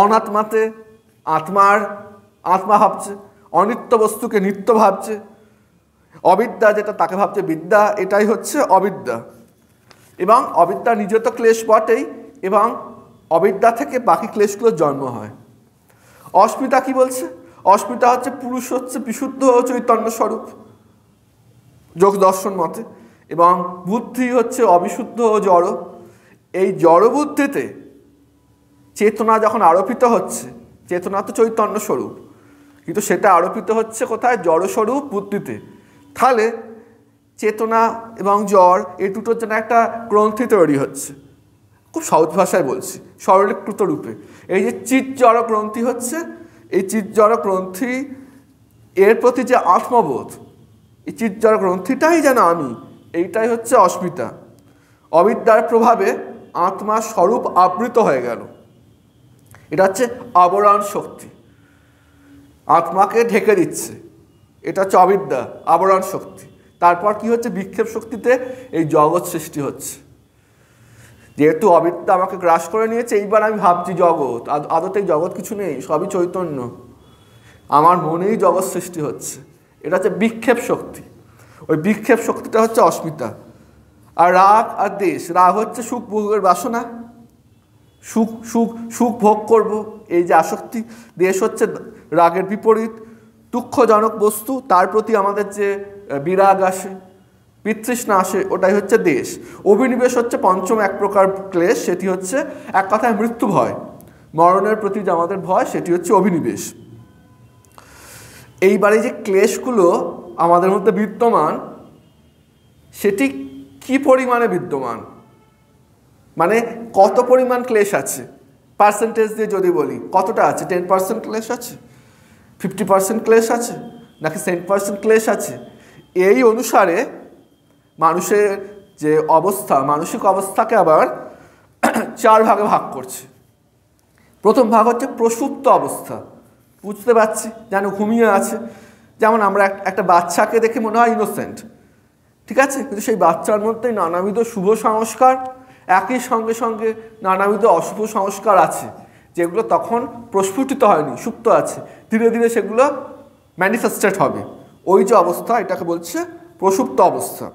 অনাত্মাতে আত্মা ভাবছে, অনিত্য বস্তুকে নিত্য ভাবছে। অবিদ্যা যেটা তাকে ভাবছে বিদ্যা, এটাই হচ্ছে অবিদ্যা। এবং অবিদ্যা নিজে তো ক্লেশ বটেই, এবং অবিদ্যা থেকে বাকি ক্লেশগুলোর জন্ম হয়। অস্মিতা কি বলছে? অস্মিতা হচ্ছে পুরুষ হচ্ছে বিশুদ্ধ চৈতন্য স্বরূপ যোগ দর্শন মতে, এবং বুদ্ধি হচ্ছে অবিশুদ্ধ ও জড়। এই জড় বুদ্ধিতে চেতনা যখন আরোপিত হচ্ছে, চেতনা তো চৈতন্য স্বরূপ, কিন্তু সেটা আরোপিত হচ্ছে কোথায়? জড়স্বরূপ বুদ্ধিতে। তাহলে চেতনা এবং জড় এই দুটোর জন্য একটা গ্রন্থি তৈরি হচ্ছে, খুব সহজ ভাষায় বলছি, সরলীকৃত রূপে। এই যে চিৎ জড় গ্রন্থি হচ্ছে, এই চিৎ জড় গ্রন্থি এর প্রতি যে আত্মবোধ, এই চিৎ জড় গ্রন্থিটাই যেন আমি, এইটাই হচ্ছে অস্মিতা। অবিদ্যার প্রভাবে আত্মার স্বরূপ আবৃত হয়ে গেল, এটা হচ্ছে আবরণ শক্তি, আত্মাকে ঢেকে দিচ্ছে, এটা হচ্ছে অবিদ্যা, আবরণ শক্তি। তারপর কি হচ্ছে? বিক্ষেপ শক্তিতে এই জগৎ সৃষ্টি হচ্ছে। যেহেতু অবিদ্যা আমাকে গ্রাস করে নিয়েছে, এইবার আমি ভাবছি জগৎ, আদতে জগৎ কিছু নেই, সবই চৈতন্য, আমার মনেই জগৎ সৃষ্টি হচ্ছে, এটা হচ্ছে বিক্ষেপ শক্তি। ওই বিক্ষেপ শক্তিটা হচ্ছে অস্মিতা। আর রাগ আর দেশ, রাগ হচ্ছে সুখ ভোগের বাসনা, সুখ সুখ সুখ ভোগ করব, এই যে আসক্তি। দেশ হচ্ছে রাগের বিপরীত, দুঃখজনক বস্তু, তার প্রতি আমাদের যে বিরাগ আসে, বিতৃষ্ণা আসে, ওটাই হচ্ছে দেশ। অভিনিবেশ হচ্ছে পঞ্চম এক প্রকার ক্লেশ, সেটি হচ্ছে এক কথায় মৃত্যু ভয়, মরণের প্রতি যে আমাদের ভয়, সেটি হচ্ছে অভিনিবেশ। এইবারে যে ক্লেশগুলো আমাদের মধ্যে বিদ্যমান, সেটি কি পরিমাণে বিদ্যমান, মানে কত পরিমাণ ক্লেশ আছে, পার্সেন্টেজ দিয়ে যদি বলি কতটা আছে? 10% ক্লেশ আছে, 50% ক্লেশ আছে, নাকি 10% ক্লেশ আছে? এই অনুসারে মানুষের যে অবস্থা, মানসিক অবস্থাকে আবার 4 ভাগে ভাগ করছে। প্রথম ভাগ হচ্ছে প্রসুপ্ত অবস্থা, বুঝতে পারছি যেন ঘুমিয়ে আছে। যেমন আমরা একটা বাচ্চাকে দেখে মনে হয় ইনোসেন্ট, ঠিক আছে, কিন্তু সেই বাচ্চার মধ্যেই নানাবিধ শুভ সংস্কার, একই সঙ্গে সঙ্গে নানাবিধ অশুভ সংস্কার আছে, যেগুলো তখন প্রস্ফুটিত হয়নি, সুপ্ত আছে, ধীরে ধীরে সেগুলো ম্যানিফেস্টেড হবে। ওই যে অবস্থা, এটাকে বলছে প্রসুপ্ত অবস্থা।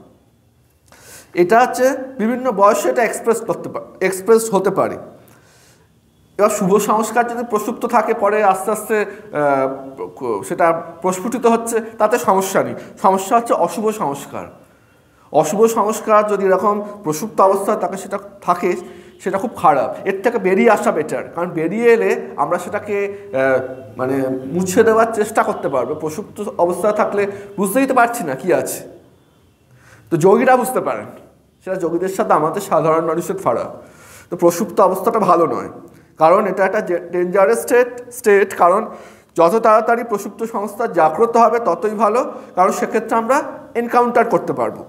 এটা হচ্ছে বিভিন্ন বয়সে এটা এক্সপ্রেস হতে পারে। এবার শুভ সংস্কার যদি প্রসুপ্ত থাকে, পরে আস্তে আস্তে সেটা প্রস্ফুটিত হচ্ছে, তাতে সমস্যা নেই। সমস্যা হচ্ছে অশুভ সংস্কার। অশুভ সংস্কার যদি এরকম প্রসুপ্ত অবস্থায় তাকে সেটা থাকে, সেটা খুব খারাপ। এর থেকে বেরিয়ে আসা বেটার, কারণ বেরিয়ে এলে আমরা সেটাকে মানে মুছে দেওয়ার চেষ্টা করতে পারবো। প্রসুপ্ত অবস্থায় থাকলে বুঝতেই তো পারছি না কি আছে। তো যোগীরা বুঝতে পারেন, সেটা যোগীদের সাথে আমাদের সাধারণ মানুষের ফারাক। তো প্রসুপ্ত অবস্থাটা ভালো নয়, কারণ এটা একটা ডেঞ্জারাস স্টেট। কারণ যত তাড়াতাড়ি প্রসুপ্ত সংস্থা জাগ্রত হবে ততই ভালো, কারণ সেক্ষেত্রে আমরা এনকাউন্টার করতে পারবো।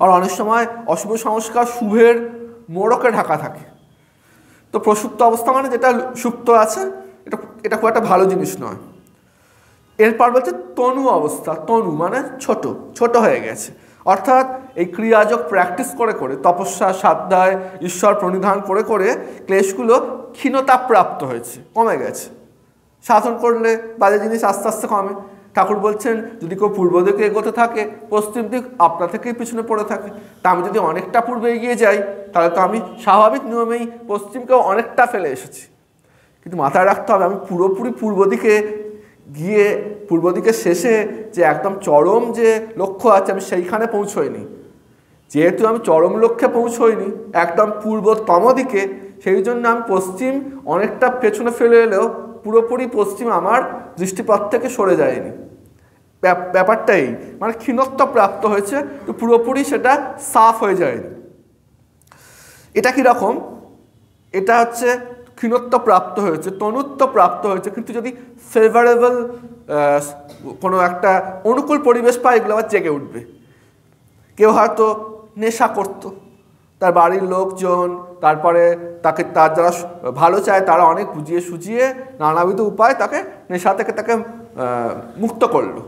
আর অনেক সময় অশুভ সংস্কার শুভের মোড়কে ঢাকা থাকে। তো প্রসুপ্ত অবস্থা মানে যেটা সুপ্ত আছে, এটা এটা খুব একটা ভালো জিনিস নয়। এরপর বলছে তনু অবস্থা। তনু মানে ছোট, ছোট হয়ে গেছে, অর্থাৎ এই ক্রিয়াযোগ প্র্যাকটিস করে করে, তপস্যা স্বাধ্যায় ঈশ্বর প্রণিধান করে করে ক্লেশগুলো ক্ষীণতা প্রাপ্ত হয়েছে, কমে গেছে। সাধন করলে বাজে জিনিস আস্তে আস্তে কমে। ঠাকুর বলছেন যদি কেউ পূর্ব দিকে এগোতে থাকে, পশ্চিম দিক আপনা থেকেই পিছনে পড়ে থাকে। তা আমি যদি অনেকটা পূর্বে এগিয়ে যাই, তাহলে তো আমি স্বাভাবিক নিয়মেই পশ্চিমকেও অনেকটা ফেলে এসেছি। কিন্তু মাথায় রাখতে হবে আমি পুরোপুরি পূর্ব দিকে গিয়ে পূর্ব দিকের শেষে যে একদম চরম যে লক্ষ্য আছে আমি সেইখানে পৌঁছইনি। যেহেতু আমি চরম লক্ষ্যে পৌঁছইনি একদম পূর্বতম দিকে, সেই জন্য আমি পশ্চিম অনেকটা পেছনে ফেলে এলেও পুরোপুরি পশ্চিম আমার দৃষ্টিপথ থেকে সরে যায়নি। ব্যাপারটাই মানে ক্ষীণত্ব প্রাপ্ত হয়েছে, তো পুরোপুরি সেটা সাফ হয়ে যায়নি। এটা কীরকম? এটা হচ্ছে ক্ষীণত্ব প্রাপ্ত হয়েছে, তনুত্ব প্রাপ্ত হয়েছে, কিন্তু যদি ফেভারেবল কোনো একটা অনুকূল পরিবেশ পায় এগুলো আবার জেগে উঠবে। কেউ হয়তো নেশা করতো, তার বাড়ির লোকজন, তারপরে তার যারা ভালো চায় তারা অনেক বুঝিয়ে সুঝিয়ে নানাবিধ উপায় তাকে নেশা থেকে তাকে মুক্ত করলো।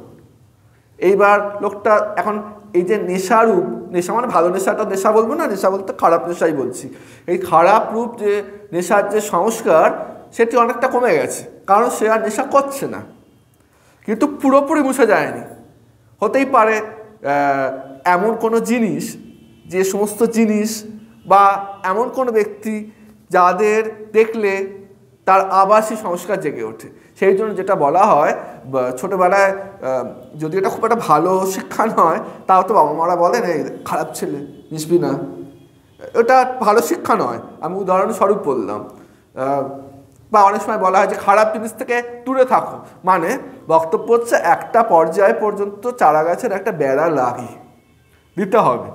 এইবার লোকটা এখন এই যে নেশারূপ, নেশা মানে ভালো নেশাটা নেশা বলবো না, নেশা বলতে খারাপ নেশাই বলছি, এই খারাপ রূপ যে নেশার যে সংস্কার সেটি অনেকটা কমে গেছে, কারণ সে আর নেশা করছে না, কিন্তু পুরোপুরি মুছে যায়নি। হতেই পারে এমন কোনো জিনিস, যে সমস্ত জিনিস বা এমন কোনো ব্যক্তি যাদের দেখলে তার আবার সেই সংস্কার জেগে ওঠে। সেই জন্য যেটা বলা হয় ছোটোবেলায়, যদি এটা খুব একটা ভালো শিক্ষা নয়, তাও তো বাবা মারা বলেন এই খারাপ ছেলে মিশবি না, ওটা ভালো শিক্ষা নয়, আমি উদাহরণস্বরূপ বললাম। বা অনেক সময় বলা হয় যে খারাপ জিনিস থেকে দূরে থাকো, মানে বক্তব্য হচ্ছে একটা পর্যায় পর্যন্ত চারা গাছের একটা বেড়া লাগিয়ে দিতে হবে।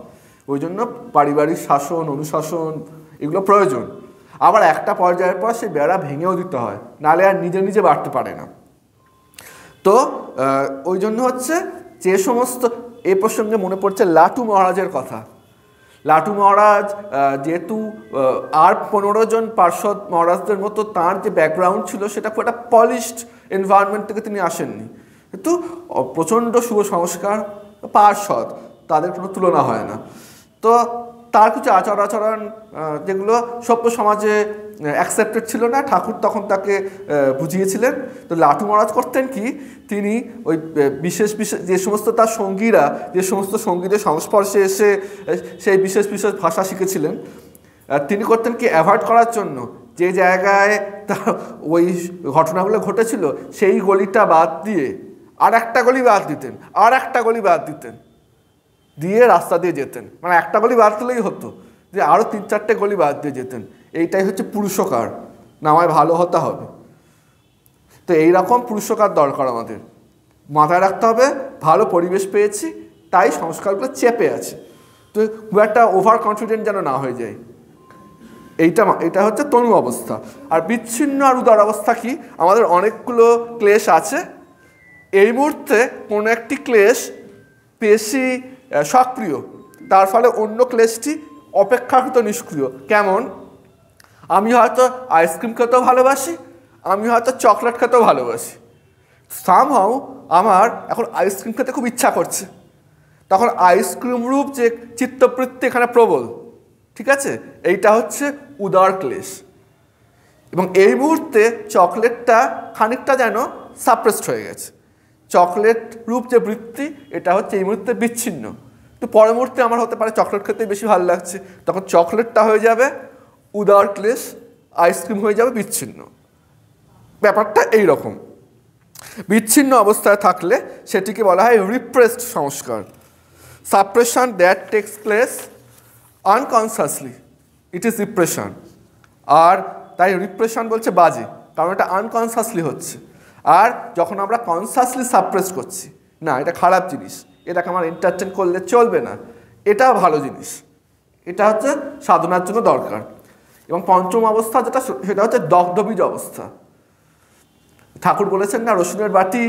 ওই জন্য পারিবারিক শাসন অনুশাসন এগুলো প্রয়োজন। আবার একটা পর্যায়ের পর সেই বেড়া ভেঙেও দিতে হয়, নাহলে আর নিজে নিজে বাড়তে পারে না। তো ওই জন্য হচ্ছে যে সমস্ত, এ প্রসঙ্গে মনে পড়ছে লাটু মহারাজের কথা। লাটু মহারাজ যেহেতু আর 15 জন পার্ষদ মহারাজদের মতো তার যে ব্যাকগ্রাউন্ড ছিল সেটা খুব একটা পলিশড এনভায়রনমেন্ট থেকে তিনি আসেননি, কিন্তু প্রচণ্ড শুভ সংস্কার পার্ষদ, তাদের কোনো তুলনা হয় না। তো তার কিছু আচার আচরণ যেগুলো সভ্য সমাজে অ্যাকসেপ্টেড ছিল না, ঠাকুর তখন তাকে বুঝিয়েছিলেন। তো লাটু মহারাজ করতেন কি, তিনি ওই বিশেষ বিশেষ যে সমস্ত তার সঙ্গীরা, যে সমস্ত সঙ্গীদের সংস্পর্শে এসে সেই বিশেষ বিশেষ ভাষা শিখেছিলেন, তিনি করতেন কি অ্যাভয়েড করার জন্য যে জায়গায় তার ওই ঘটনাগুলো ঘটেছিল সেই গলিটা বাদ দিয়ে আর একটা গলি বাদ দিতেন, আর একটা গলি বাদ দিতেন, দিয়ে রাস্তা দিয়ে যেতেন। মানে একটা গলি বাদ দিলেই হতো, যে আরও 3-4টে গলি বাদ দিয়ে যেতেন। এইটাই হচ্ছে পুরুষকার, নামায় ভালো হতে হবে। তো এইরকম পুরুষকার দরকার আমাদের, মাথায় রাখতে হবে। ভালো পরিবেশ পেয়েছি তাই সংস্কারগুলো চেপে আছে, তো খুব একটা ওভার কনফিডেন্ট যেন না হয়ে যায়। এইটা হচ্ছে তনু অবস্থা। আর বিচ্ছিন্ন আর উদার অবস্থা কি? আমাদের অনেকগুলো ক্লেশ আছে, এই মুহূর্তে কোনো একটি ক্লেশ বেশি সক্রিয়, তার ফলে অন্য ক্লেশটি অপেক্ষাকৃত নিষ্ক্রিয়। কেমন? আমি হয়তো আইসক্রিম খেতেও ভালোবাসি, আমি হয়তো চকলেট খেতেও ভালোবাসি, সামহাউ আমার এখন আইসক্রিম খেতে খুব ইচ্ছা করছে, তখন আইসক্রিম রূপ যে চিত্তবৃত্তি এখানে প্রবল, ঠিক আছে, এইটা হচ্ছে উদার ক্লেশ। এবং এই মুহূর্তে চকলেটটা খানিকটা যেন সাপ্রেসড হয়ে গেছে, চকলেট রূপ যে বৃত্তি এটা হচ্ছে এই মুহূর্তে বিচ্ছিন্ন। তো পরের মুহূর্তে আমার হতে পারে চকলেট খেতে বেশি ভালো লাগছে, তখন চকলেটটা হয়ে যাবে উদার ক্লেশ, আইসক্রিম হয়ে যাবে বিচ্ছিন্ন। ব্যাপারটা এই রকম। বিচ্ছিন্ন অবস্থায় থাকলে সেটিকে বলা হয় রিপ্রেসড সংস্কার, suppression that takes place unconsciously, it is repression. আর তাই রিপ্রেশন বলছে বাজে, কারণ এটা আনকনসাসলি হচ্ছে। আর যখন আমরা কনসাসলি সাপ্রেস করছি, না এটা খারাপ জিনিস, এটাকে আমার এন্টারটেন করলে চলবে না, এটা ভালো জিনিস, এটা হচ্ছে সাধনার জন্য দরকার। এবং পঞ্চম অবস্থা যেটা, সেটা হচ্ছে দগ্ধবীজ অবস্থা। ঠাকুর বলেছেন না, রসুনের বাটি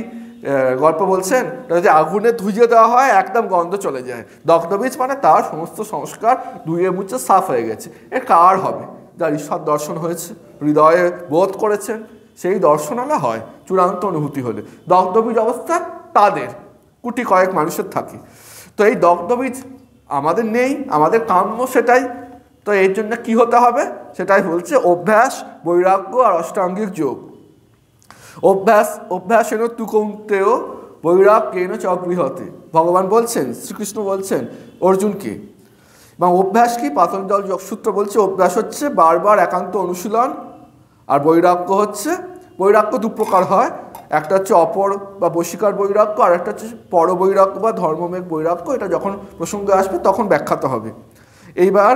গল্প বলছেন, যে আগুনে ধুইয়ে দেওয়া হয় একদম গন্ধ চলে যায়। দগ্ধবীজ মানে তার সমস্ত সংস্কার ধুয়ে মুছে সাফ হয়ে গেছে। এ কার হবে? যার ঈশ্বর দর্শন হয়েছে, হৃদয়ে বোধ করেছেন, সেই দর্শনালা হয় চূড়ান্ত অনুভূতি হলে। দগ্ধবীজ অবস্থা তাদের কোটি কয়েক মানুষের থাকে। তো এই দগ্ধবীজ আমাদের নেই, আমাদের কাম্য সেটাই। তো এর জন্য কি হতে হবে সেটাই বলছে অভ্যাস, বৈরাগ্য আর অষ্টাঙ্গিক যোগ। অভ্যাসেন তু কৌন্তেয় বৈরাগ্যেন চ গৃহতে, ভগবান বলছেন, শ্রীকৃষ্ণ বলছেন অর্জুনকে। এবং অভ্যাস কি? পাতঞ্জল যোগসূত্র বলছে অভ্যাস হচ্ছে বারবার একান্ত অনুশীলন, আর বৈরাগ্য হচ্ছে, বৈরাগ্য দু প্রকার হয়, একটা হচ্ছে অপর বা বশীকার বৈরাগ্য, আর একটা হচ্ছে পর বৈরাগ্য বা ধর্মমেঘ বৈরাগ্য। এটা যখন প্রসঙ্গে আসবে তখন ব্যাখ্যাত হবে। এইবার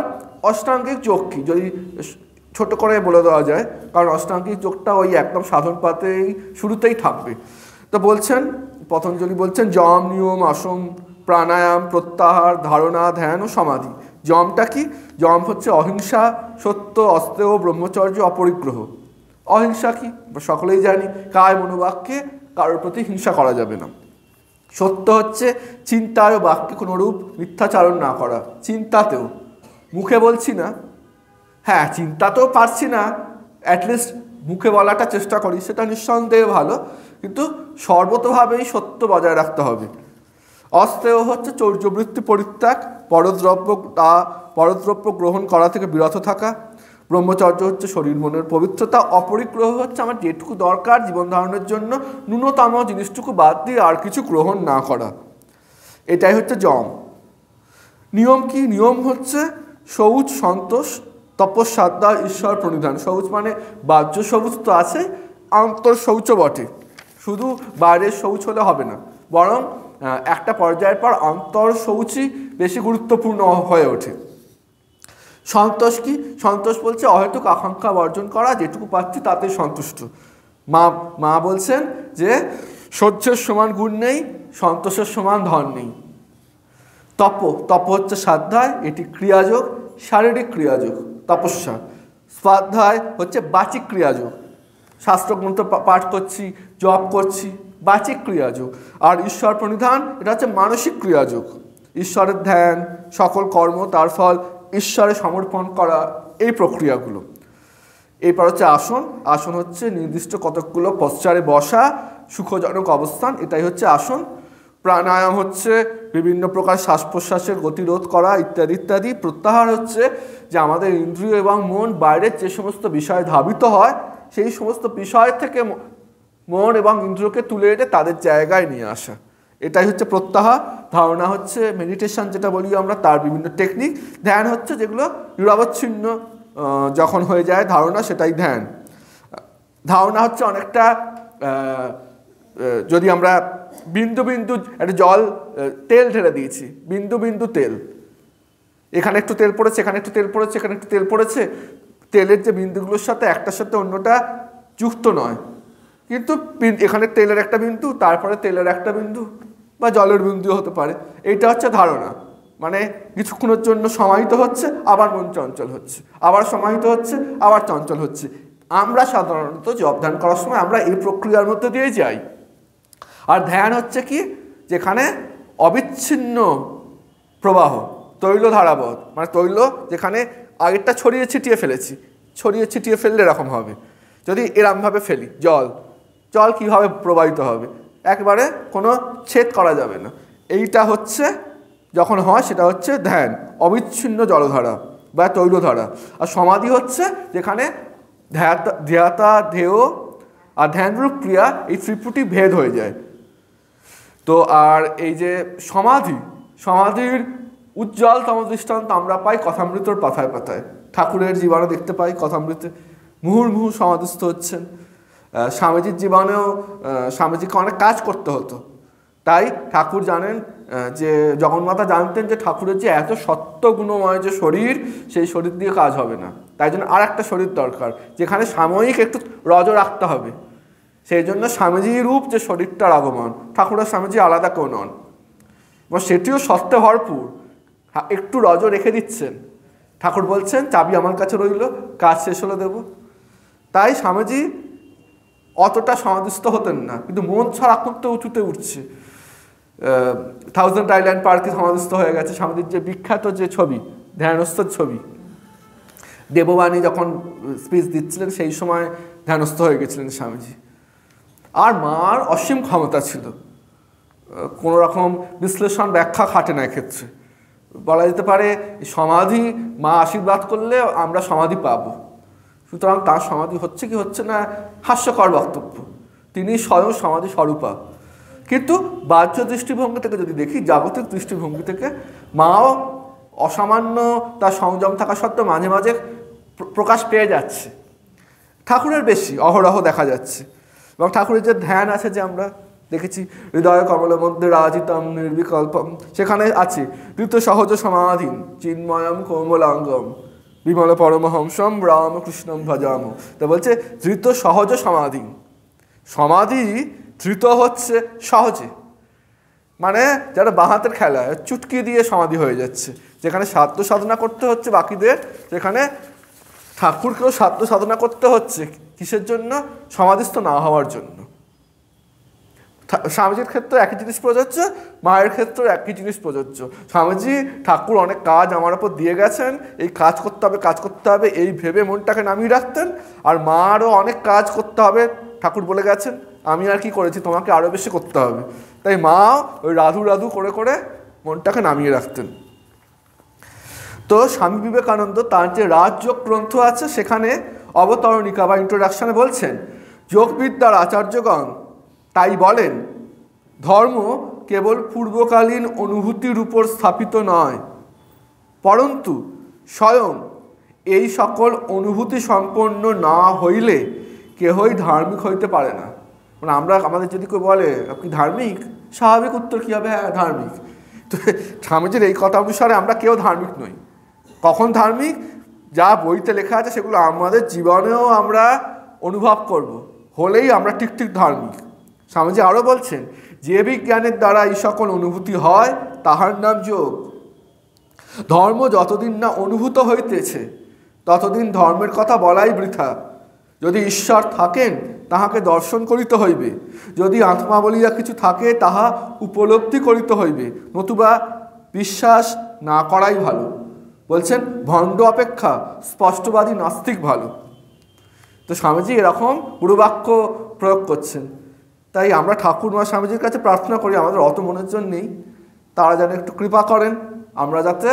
অষ্টাঙ্গিক যোগ কি যদি ছোট করে বলে দেওয়া যায়, কারণ অষ্টাঙ্গিক যোগটা ওই একদম সাধন পাতেই শুরুতেই থাকবে। তো বলছেন পতঞ্জলি বলছেন যম, নিয়ম, আসম, প্রাণায়াম, প্রত্যাহার, ধারণা, ধ্যান ও সমাধি। যমটা কি? যম হচ্ছে অহিংসা, সত্য, অস্তেয়, ব্রহ্মচর্য, অপরিগ্রহ। অহিংসা কি? সকলেই জানি, কায় মনোবাক্যে কারোর প্রতি হিংসা করা যাবে না। সত্য হচ্ছে চিন্তায় ও বাক্যে কোনোরূপ মিথ্যাচারণ না করা। চিন্তাতেও, মুখে বলছি না, হ্যাঁ চিন্তাতেও পারছি না, অ্যাটলিস্ট মুখে বলাটা চেষ্টা করি, সেটা নিঃসন্দেহে ভালো, কিন্তু সর্বতোভাবেই সত্য বজায় রাখতে হবে। অস্তেয় হচ্ছে চৌর্যবৃত্তি পরিত্যাগ, পরদ্রব্য গ্রহণ করা থেকে বিরত থাকা। ব্রহ্মচর্য হচ্ছে শরীর মনের পবিত্রতা। অপরিগ্রহ হচ্ছে আমার যেটুকু দরকার জীবন ধারণের জন্য ন্যূনতম জিনিসটুকু বাদ দিয়ে আর কিছু গ্রহণ না করা, এটাই হচ্ছে যম। নিয়ম কি? নিয়ম হচ্ছে শৌচ, সন্তোষ, তপস্যাদ্যা, ঈশ্বর প্রণিধান। শৌচ মানে বাহ্য শৌচ তো আছে, অন্তর শৌচ বটে। শুধু বাইরের শৌচ হলে হবে না, বরং একটা পর্যায়ের পর অন্তর শৌচই বেশি গুরুত্বপূর্ণ হয়ে ওঠে। সন্তোষ কি? সন্তোষ বলছে অহেতুক আকাঙ্ক্ষা বর্জন করা, যেটুকু পাচ্ছি তাতে সন্তুষ্ট। মা বলছেন যে সহ্যের সমান গুণ নেই, সন্তোষের সমান ধন নেই। তপ হচ্ছে স্বাধ্যায়, এটি ক্রিয়াযোগ, শারীরিক ক্রিয়াযোগ, তপস্যা। স্বাধ্যায় হচ্ছে বাচিক ক্রিয়াযোগ, শাস্ত্রগ্রন্থ পাঠ করছি, জপ করছি, বাচিক ক্রিয়াযোগ। আর ঈশ্বর প্রণিধান, এটা হচ্ছে মানসিক ক্রিয়াযোগ, ঈশ্বরের ধ্যান, সকল কর্ম তার ফল ঈশ্বরে সমর্পণ করা, এই প্রক্রিয়াগুলো। এরপর হচ্ছে আসন। আসন হচ্ছে নির্দিষ্ট কতকগুলো পশ্চারে বসা, সুখজনক অবস্থান, এটাই হচ্ছে আসন। প্রাণায়াম হচ্ছে বিভিন্ন প্রকার শ্বাস প্রশ্বাসের গতিরোধ করা, ইত্যাদি ইত্যাদি। প্রত্যাহার হচ্ছে যে আমাদের ইন্দ্রিয় এবং মন বাইরের যে সমস্ত বিষয় ধাবিত হয়, সেই সমস্ত বিষয় থেকে মন এবং ইন্দ্রিয়কে তুলে এনে তাদের জায়গায় নিয়ে আসা, এটাই হচ্ছে প্রত্যাহার। ধারণা হচ্ছে মেডিটেশন যেটা বলি আমরা, তার বিভিন্ন টেকনিক। ধ্যান হচ্ছে যেগুলো নিরবচ্ছিন্ন যখন হয়ে যায় ধারণা, সেটাই ধ্যান। ধারণা হচ্ছে অনেকটা যদি আমরা বিন্দু বিন্দু একটা জল, তেল ঢেলে দিয়েছি, বিন্দু বিন্দু তেল, এখানে একটু তেল পড়েছে, এখানে একটু তেল পড়েছে, এখানে একটু তেল পড়েছে, তেলের যে বিন্দুগুলোর সাথে একটার সাথে অন্যটা যুক্ত নয়, কিন্তু এখানে তেলের একটা বিন্দু, তারপরে তেলের একটা বিন্দু বা জলের বিন্দু হতে পারে। এইটা হচ্ছে ধারণা, মানে কিছুক্ষণের জন্য সমাহিত হচ্ছে, আবার মন চঞ্চল হচ্ছে, আবার সমাহিত হচ্ছে, আবার চঞ্চল হচ্ছে। আমরা সাধারণত জপ ধ্যান করার সময় আমরা এই প্রক্রিয়ার মধ্যে দিয়ে যাই। আর ধ্যান হচ্ছে কি? যেখানে অবিচ্ছিন্ন প্রবাহ, তৈল ধারাবধ, মানে তৈল যেখানে আগেরটা ছড়িয়ে ছিটিয়ে ফেলেছি, ছড়িয়ে ছিটিয়ে ফেললে এরকম হবে। যদি এরমভাবে ফেলি জল কীভাবে প্রবাহিত হবে? একবারে কোনো ছেদ করা যাবে না। এইটা হচ্ছে যখন হয় সেটা হচ্ছে ধ্যান, অবিচ্ছিন্ন জলধারা বা তৈলধারা। আর সমাধি হচ্ছে যেখানে ধ্যাতা, ধ্যেয় আর ধ্যানরূপ ক্রিয়া, এই ত্রিপুটি ভেদ হয়ে যায়। তো আর এই যে সমাধির উজ্জ্বলতম দৃষ্টান্ত আমরা পাই কথামৃতর পাতায় পাতায়। ঠাকুরের জীবনে দেখতে পাই কথামৃতে মুহুর্মুহু সমাধিস্থ হচ্ছেন। স্বামীজির জীবনেও স্বামীজিকে অনেক কাজ করতে হতো, তাই ঠাকুর জানেন যে জগন্মাতা জানতেন যে ঠাকুরের যে এত সত্ত্বগুণময় যে শরীর, সেই শরীর দিয়ে কাজ হবে না, তাই জন্য আর একটা শরীর দরকার যেখানে সাময়িক একটু রজ রাখতে হবে। সেই জন্য স্বামীজির রূপ যে শরীরটার আগমন, ঠাকুরের স্বামীজি আলাদা কেউ নন, এবং সেটিও সত্ত্বে ভরপুর। একটু রজ রেখে দিচ্ছেন, ঠাকুর বলছেন চাবি আমার কাছে রইল, কাজ শেষ হলে দেব। তাই স্বামীজি অতটা সমাধিস্থ হতেন না, কিন্তু মন সারাক্ষণ তো উঁচুতে উঠছে। 1000 আইল্যান্ড পার্কে সমাধিস্থ হয়ে গেছে স্বামীজির যে বিখ্যাত যে ছবি, ধ্যানস্থ ছবি। দেববাণী যখন স্পিচ দিচ্ছিলেন সেই সময় ধ্যানস্থ হয়ে গেছিলেন স্বামীজি। আর মার অসীম ক্ষমতা ছিল, কোনো রকম বিশ্লেষণ ব্যাখ্যা খাটে না এক্ষেত্রে। বলা যেতে পারে সমাধি মা আশীর্বাদ করলে আমরা সমাধি পাবো, সুতরাং তার সমাধি হচ্ছে কি হচ্ছে না হাস্যকর বক্তব্য, তিনি স্বয়ং সমাধি স্বরূপা। কিন্তু বাহ্য দৃষ্টিভঙ্গি থেকে যদি দেখি, জাগতিক দৃষ্টিভঙ্গি থেকে মাও অসামান্য তার সংযম থাকা সত্ত্বেও মাঝে মাঝে প্রকাশ পেয়ে যাচ্ছে। ঠাকুরের বেশি অহরহ দেখা যাচ্ছে, এবং ঠাকুরের যে ধ্যান আছে যে আমরা দেখেছি হৃদয় কমলের মধ্যে রাজিতম নির্বিকল্পম, সেখানে আছে ধৃত সহজ সমাধিন চিন্ময়ম কোমলাঙ্গম বিমল পরমহংসম রামকৃষ্ণম ভজাম। তা বলছে ধৃত সহজ সমাধি, সমাধি ধৃত হচ্ছে সহজে, মানে যারা বাঁহাতের খেলা চুটকি দিয়ে সমাধি হয়ে যাচ্ছে। যেখানে সাধ্য সাধনা করতে হচ্ছে বাকিদের, সেখানে ঠাকুরকেও সাধ্য সাধনা করতে হচ্ছে। কিসের জন্য? সমাধিস্থ না হওয়ার জন্য। স্বামীজির ক্ষেত্রে একই জিনিস প্রযোজ্য, মায়ের ক্ষেত্রে একই জিনিস প্রযোজ্য। স্বামীজি ঠাকুর অনেক কাজ আমার ওপর দিয়ে গেছেন, এই কাজ করতে হবে কাজ করতে হবে এই ভেবে মনটাকে নামিয়ে রাখতেন। আর মারও অনেক কাজ করতে হবে, ঠাকুর বলে গেছেন আমি আর কি করেছি, তোমাকে আরও বেশি করতে হবে। তাই মা ওই রাধু রাধু করে করে মনটাকে নামিয়ে রাখতেন। তো স্বামী বিবেকানন্দ তার যে রাজযোগ গ্রন্থ আছে সেখানে অবতরণিকা বা ইন্ট্রোডাকশনে বলছেন, যোগবিদ্যার আচার্যগণ তাই বলেন ধর্ম কেবল পূর্বকালীন অনুভূতির উপর স্থাপিত নয়, পরন্তু স্বয়ং এই সকল অনুভূতি সম্পন্ন না হইলে কেহই ধার্মিক হইতে পারে না। মানে আমরা আমাদের যদি কেউ বলে আপনি ধার্মিক, স্বাভাবিক উত্তর কী হবে? হ্যাঁ ধার্মিক। তো স্বামীজির এই কথা অনুসারে আমরা কেউ ধার্মিক নই। কখন ধার্মিক? যা বইতে লেখা আছে সেগুলো আমাদের জীবনেও আমরা অনুভব করব, হলেই আমরা ঠিক ঠিক ধার্মিক। স্বামীজি আরও বলছেন, যে বিজ্ঞানের দ্বারা এই সকল অনুভূতি হয় তাহার নাম যোগ। ধর্ম যতদিন না অনুভূত হইতেছে ততদিন ধর্মের কথা বলাই বৃথা। যদি ঈশ্বর থাকেন তাহাকে দর্শন করিতে হইবে, যদি আত্মা বলিয়া কিছু থাকে তাহা উপলব্ধি করিতে হইবে, নতুবা বিশ্বাস না করাই ভালো। বলছেন ভণ্ড অপেক্ষা স্পষ্টবাদী নাস্তিক ভালো। তো স্বামীজি এরকম গুরুবাক্য প্রয়োগ করছেন। তাই আমরা ঠাকুরমা স্বামীজির কাছে প্রার্থনা করি আমাদের অত মনের জন্যেই তারা যেন একটু কৃপা করেন, আমরা যাতে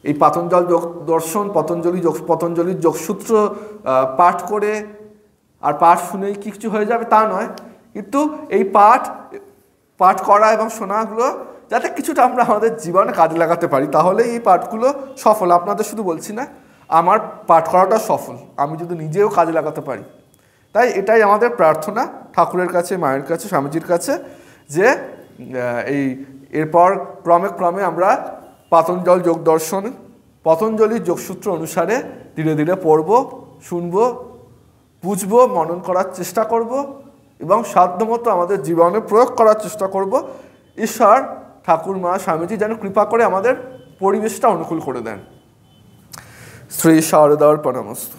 এই পাতঞ্জল যোগ দর্শন পতঞ্জলির যোগসূত্র পাঠ করে আর পাঠ শুনেই কিছু হয়ে যাবে তা নয়, কিন্তু এই পাঠ করা এবং শোনাগুলো যাতে কিছুটা আমরা আমাদের জীবনে কাজে লাগাতে পারি, তাহলে এই পাঠগুলো সফল। আপনাদের শুধু বলছি না, আমার পাঠ করাটা সফল, আমি যদি নিজেও কাজে লাগাতে পারি। তাই এটাই আমাদের প্রার্থনা ঠাকুরের কাছে, মায়ের কাছে, স্বামীজির কাছে, যে এই এরপর ক্রমে ক্রমে আমরা পাতঞ্জল যোগ দর্শন পতঞ্জলির যোগসূত্র অনুসারে ধীরে ধীরে পড়ব, শুনব, বুঝব, মনন করার চেষ্টা করব এবং সাধ্যমতো আমাদের জীবনে প্রয়োগ করার চেষ্টা করব। ঈশ্বর ঠাকুর মা স্বামীজি যেন কৃপা করে আমাদের পরিবেশটা অনুকূল করে দেন। শ্রী শারদার প্রণামস্তু।